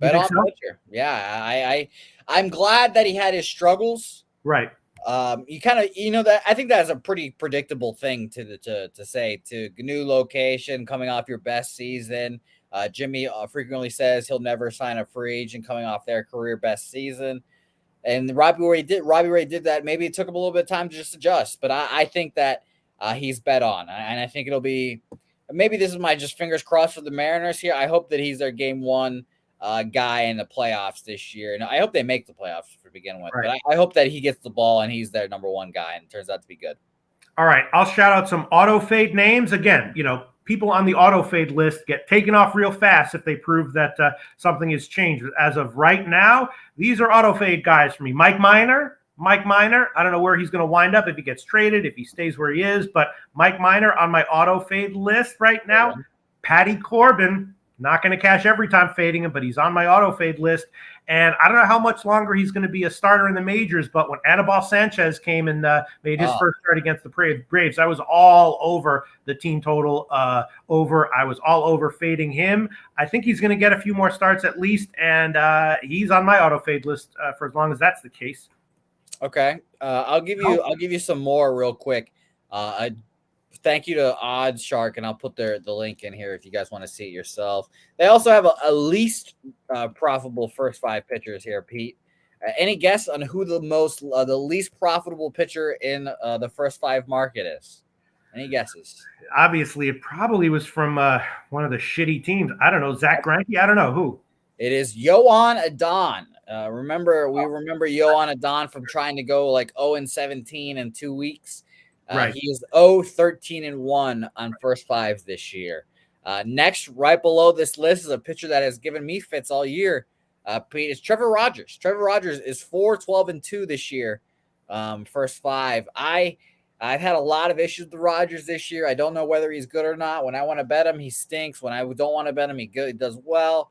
Bet on so? pitcher. Yeah, I'm glad that he had his struggles. Right. You kind of, that I think that's a pretty predictable thing to say. To new location, coming off your best season. Jimmy frequently says he'll never sign a free agent coming off their career best season. And Robbie Ray did that. Maybe it took him a little bit of time to just adjust, but I think that he's bet on, and I think it'll be. Maybe this is my just fingers crossed for the Mariners here. I hope that he's their game 1 guy in the playoffs this year. And I hope they make the playoffs to begin with. Right. But I hope that he gets the ball and he's their number 1 guy and it turns out to be good. All right. I'll shout out some auto fade names. Again, people on the auto fade list get taken off real fast if they prove that something has changed. As of right now, these are auto fade guys for me. Mike Minor. I don't know where he's going to wind up, if he gets traded, if he stays where he is, but Mike Minor on my auto fade list right now. Yeah. Patty Corbin. Not going to cash every time fading him, but he's on my auto fade list. And I don't know how much longer he's going to be a starter in the majors, but when Anibal Sanchez came and made his first start against the Braves, I was all over the team total over. I was all over fading him. I think he's going to get a few more starts at least, and he's on my auto fade list for as long as that's the case. Okay. I'll give you some more real quick. Thank you to Odds Shark, and I'll put the link in here if you guys want to see it yourself. They also have a least profitable first 5 pitchers here, Pete. Any guess on who the least profitable pitcher in the first 5 market is? Any guesses? Obviously, it probably was from one of the shitty teams. I don't know. Zach Greinke? I don't know who. It is Yoan Adon. Remember Yoan Adon from trying to go like 0-17 in 2 weeks. Right. He is 0-13-1 on first 5 this year. Next, right below this list is a pitcher that has given me fits all year. Pete, is Trevor Rogers. Trevor Rogers is 4-12-2 this year. First 5. I've had a lot of issues with Rogers this year. I don't know whether he's good or not. When I want to bet him, he stinks. When I don't want to bet him, he does well.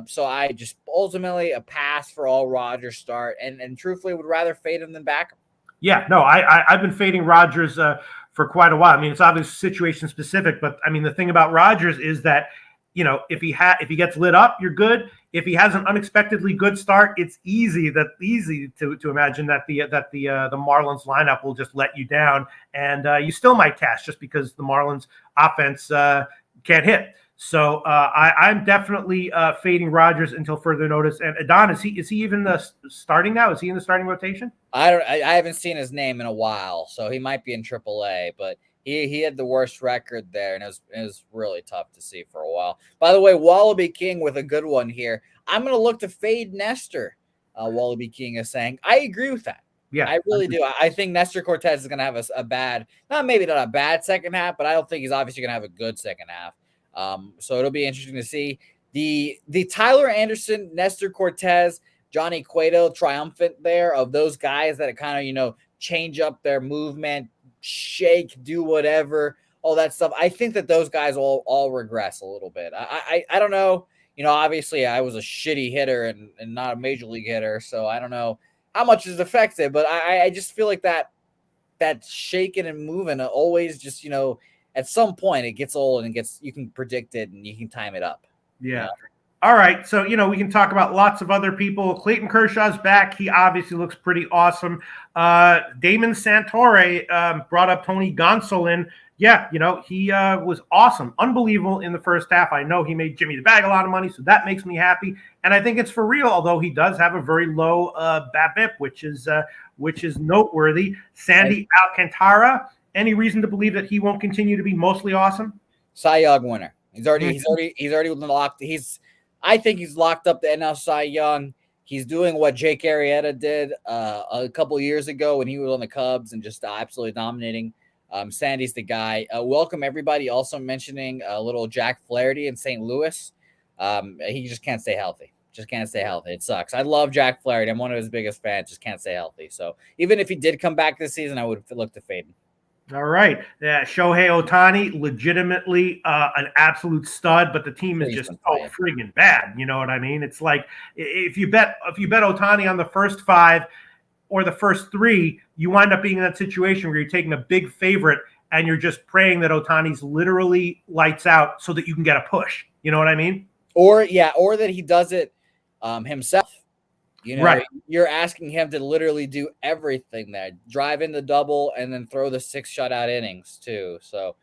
So I just ultimately a pass for all Rogers start, and truthfully would rather fade him than back him. Yeah, no, I've been fading Rogers for quite a while. I mean, it's obviously situation specific, but I mean, the thing about Rogers is that, if he gets lit up, you're good. If he has an unexpectedly good start, it's easy to imagine that the Marlins lineup will just let you down, and you still might cash just because the Marlins offense can't hit. So I'm definitely fading Rogers until further notice. And Adon, is he even starting now? Is he in the starting rotation? I haven't seen his name in a while, so he might be in AAA. But he had the worst record there, and it was really tough to see for a while. By the way, Wallaby King with a good one here. I'm going to look to fade Nestor. Wallaby King is saying, I agree with that. Yeah, I really do. I think Nestor Cortez is going to have a bad, not a bad second half, but I don't think he's obviously going to have a good second half. So it'll be interesting to see the Tyler Anderson, Nestor Cortez, Johnny Cueto triumphant there of those guys that kind of, change up their movement, shake, do whatever, all that stuff. I think that those guys all regress a little bit. I don't know. Obviously I was a shitty hitter and not a major league hitter. So I don't know how much is affected, but I just feel like that shaking and moving always just, at some point it gets old and you can predict it and you can time it up. Yeah. All right. So, we can talk about lots of other people. Clayton Kershaw's back. He obviously looks pretty awesome. Damon Santore brought up Tony Gonsolin. Yeah, he was awesome. Unbelievable in the first half. I know he made Jimmy the Bag a lot of money, so that makes me happy. And I think it's for real, although he does have a very low BABIP, which is noteworthy. Sandy Alcantara any reason to believe that he won't continue to be mostly awesome? Cy Young winner. He's already locked. I think he's locked up the NL Cy Young. He's doing what Jake Arrieta did a couple years ago when he was on the Cubs and just absolutely dominating. Sandy's the guy. Welcome everybody. Also mentioning a little Jack Flaherty in St. Louis. He just can't stay healthy. Just can't stay healthy. It sucks. I love Jack Flaherty. I'm one of his biggest fans. Just can't stay healthy. So even if he did come back this season, I would look to fade him. All right. Shohei Ohtani, legitimately an absolute stud, but the team is just so friggin' bad. You know what I mean? It's like if you bet Ohtani on the first 5 or the first 3, you wind up being in that situation where you're taking a big favorite and you're just praying that Ohtani's literally lights out so that you can get a push. You know what I mean? Or that he does it himself. You know, right. You're asking him to literally do everything there, drive in the double and then throw the 6 shutout innings too. So,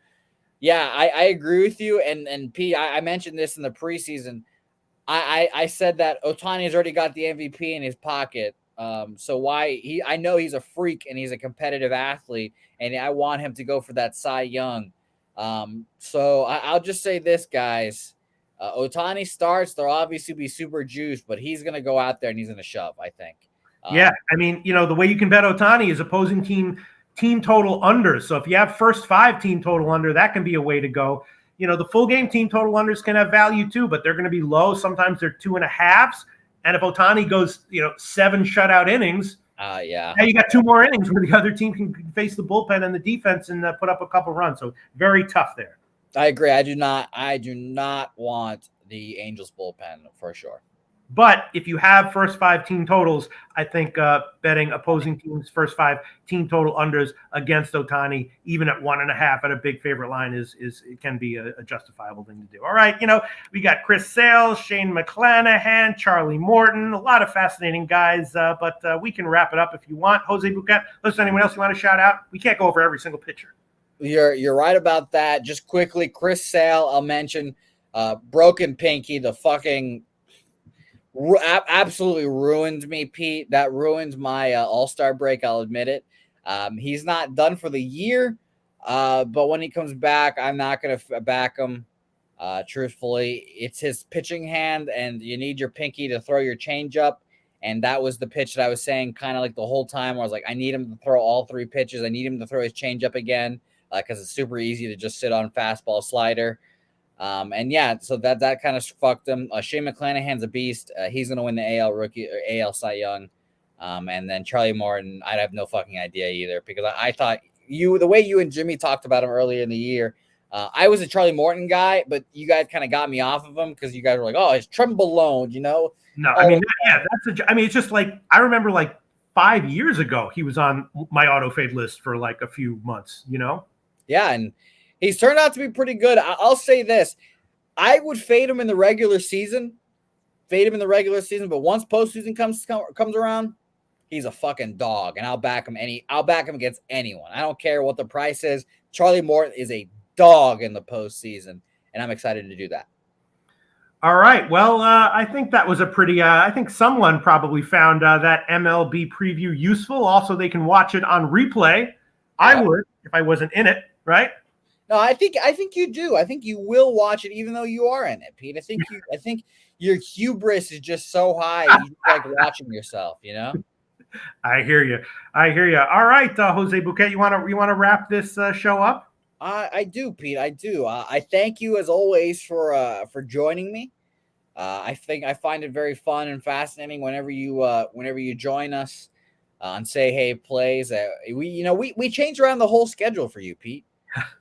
yeah, I agree with you. And P, I mentioned this in the preseason. I said that Ohtani's already got the MVP in his pocket. So I know he's a freak and he's a competitive athlete, and I want him to go for that Cy Young. So I'll just say this, guys. Ohtani starts, they'll obviously be super juiced, but he's going to go out there and he's going to shove, I think. Yeah, I mean, the way you can bet Ohtani is opposing team total unders. So if you have first 5 team total under, that can be a way to go. The full game team total unders can have value too, but they're going to be low. Sometimes they're 2.5s. And if Ohtani goes, 7 shutout innings, now you got 2 more innings where the other team can face the bullpen and the defense and put up a couple runs. So very tough there. I agree. I do not want the Angels bullpen for sure. But if you have first 5 team totals, I think betting opposing teams' first 5 team total unders against Ohtani, even at 1.5 at a big favorite line, it can be a justifiable thing to do. All right, we got Chris Sales, Shane McClanahan, Charlie Morton, a lot of fascinating guys. But we can wrap it up if you want. Jose Bouquett, listen, anyone else you want to shout out? We can't go over every single pitcher. You're right about that. Just quickly, Chris Sale, I'll mention broken pinky, the fucking absolutely ruined me, Pete. That ruined my All-Star break, I'll admit it. He's not done for the year, but when he comes back, I'm not going to back him. Truthfully, it's his pitching hand, and you need your pinky to throw your changeup. And that was the pitch that I was saying kind of like the whole time. Where I was like, I need him to throw all 3 pitches. I need him to throw his changeup again. Because it's super easy to just sit on fastball slider. So that kind of fucked him. Shane McClanahan's a beast. He's going to win the AL rookie or AL Cy Young. And then Charlie Morton, I'd have no fucking idea either, because I thought the way you and Jimmy talked about him earlier in the year, I was a Charlie Morton guy, but you guys kind of got me off of him because you guys were like, oh, it's Trembolone, No, I mean, it's just like, I remember like 5 years ago, he was on my auto fade list for like a few months, Yeah, and he's turned out to be pretty good. I'll say this. I would fade him in the regular season. But once postseason comes around, he's a fucking dog, and I'll back him against anyone. I don't care what the price is. Charlie Morton is a dog in the postseason, and I'm excited to do that. All right. Well, I think that was I think someone probably found that MLB preview useful. Also, they can watch it on replay. Yeah. I would if I wasn't in it. Right? No, I think you do. I think you will watch it, even though you are in it, Pete. I think your hubris is just so high. You like watching yourself, I hear you. All right, Jose Bouquett, you want to wrap this show up? I do, Pete. I do. I thank you as always for joining me. I find it very fun and fascinating whenever you join us on Say Hey Plays. We changed around the whole schedule for you, Pete.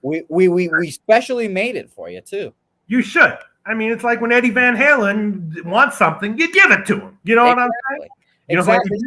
We specially made it for you too. You should. I mean, it's like when Eddie Van Halen wants something, you give it to him. You know what I'm saying? Exactly.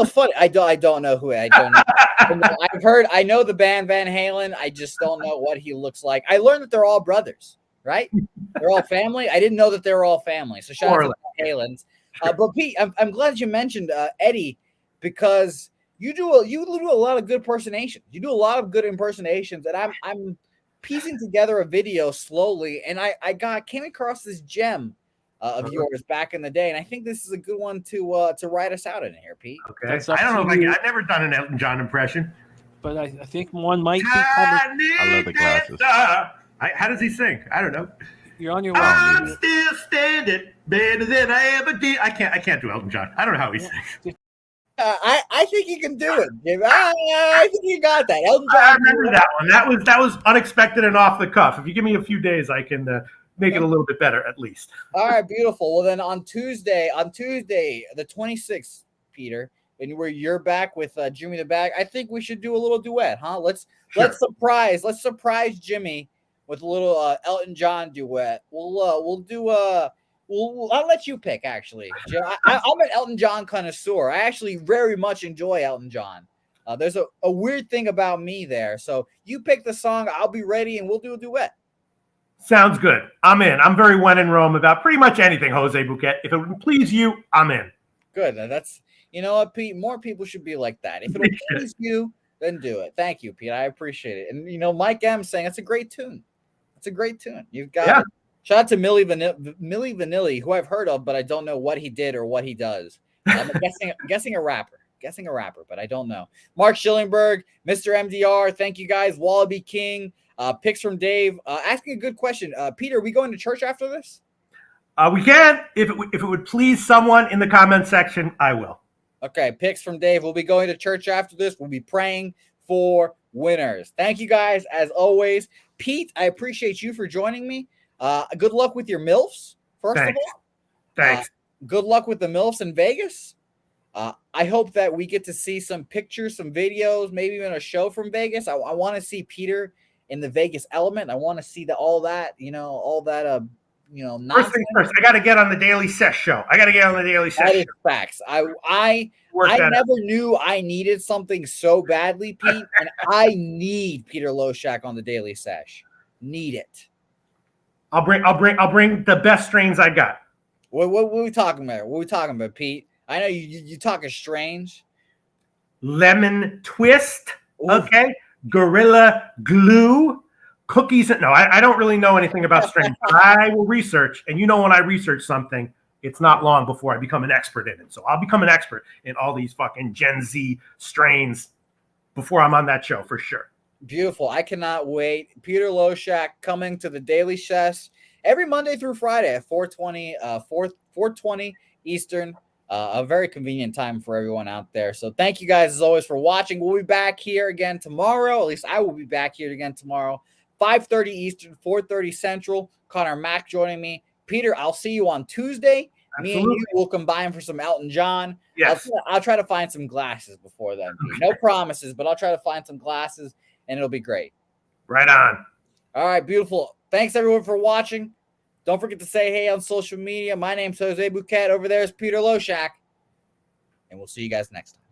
Funny. I don't know who. I don't know. I know the band Van Halen. I just don't know what he looks like. I learned that they're all brothers, right? They're all family. I didn't know that they were all family. So shout out to the Van Halens. But Pete, I'm glad you mentioned Eddie, because you do a lot of good impersonations. You do a lot of good impersonations, and I'm piecing together a video slowly, and I came across this gem of yours back in the day, and I think this is a good one to write us out in here, Pete. Okay, I don't know if I've never done an Elton John impression. but I think one might be coming. I love the glasses. How does he sing? I don't know. You're on your way. I'm still standing better than I ever did. I can't do Elton John. I don't know how he sings. I think you can do it, Jim. I think you got that. Elton John. I remember that one. That was unexpected and off the cuff. If you give me a few days, I can make it a little bit better at least. All right, beautiful. Well, then on Tuesday, the 26th, Peter, and where you're back with Jimmy the Bag, I think we should do a little duet, huh? Let's surprise Jimmy with a little Elton John duet. I'll let you pick, actually. I'm an Elton John connoisseur. I actually very much enjoy Elton John. There's a weird thing about me there. So you pick the song, I'll be ready, and we'll do a duet. Sounds good. I'm in. I'm very when in Rome about pretty much anything, Jose Bouquett. If it would please you, I'm in. Good. That's, you know what, Pete? More people should be like that. If it'll please you, then do it. Thank you, Pete. I appreciate it. And, Mike M saying it's a great tune. It's a great tune. You've got it. Shout out to Milli Vanilli, who I've heard of, but I don't know what he did or what he does. I'm guessing a rapper. But I don't know. Mark Schillingberg, Mr. MDR, thank you guys. Wallaby King, picks from Dave, asking a good question. Peter, are we going to church after this? We can. If it would please someone in the comment section, I will. Okay, picks from Dave. We'll be going to church after this. We'll be praying for winners. Thank you guys, as always. Pete, I appreciate you for joining me. Good luck with your MILFs, first of all. Thanks. Good luck with the MILFs in Vegas. I hope that we get to see some pictures, some videos, maybe even a show from Vegas. I want to see Peter in the Vegas element. I want to see all that. First things first, I got to get on the Daily Sesh show. That is facts. I never knew I needed something so badly, Pete, and I need Peter Loshak on the Daily Sesh. Need it. I'll bring the best strains I got. What are we talking about? What are we talking about, Pete? I know you talking strange. Lemon twist. Ooh. Okay. Gorilla glue. Cookies. No, I don't really know anything about strains. I will research. And when I research something, it's not long before I become an expert in it. So I'll become an expert in all these fucking Gen Z strains before I'm on that show for sure. Beautiful. I cannot wait. Peter Loshak coming to the Daily Sesh every Monday through Friday at 4:20 Eastern. A very convenient time for everyone out there. So thank you guys, as always, for watching. We'll be back here again tomorrow. At least I will be back here again tomorrow. 5:30 Eastern, 4:30 Central. Connor Mack joining me. Peter, I'll see you on Tuesday. Absolutely. Me and you will combine for some Elton John. Yes. I'll try to find some glasses before then. No promises, but I'll try to find some glasses, and it'll be great. Right on. All right, beautiful. Thanks, everyone, for watching. Don't forget to say hey on social media. My name's Jose Bouquett. Over there is Peter Loshak. And we'll see you guys next time.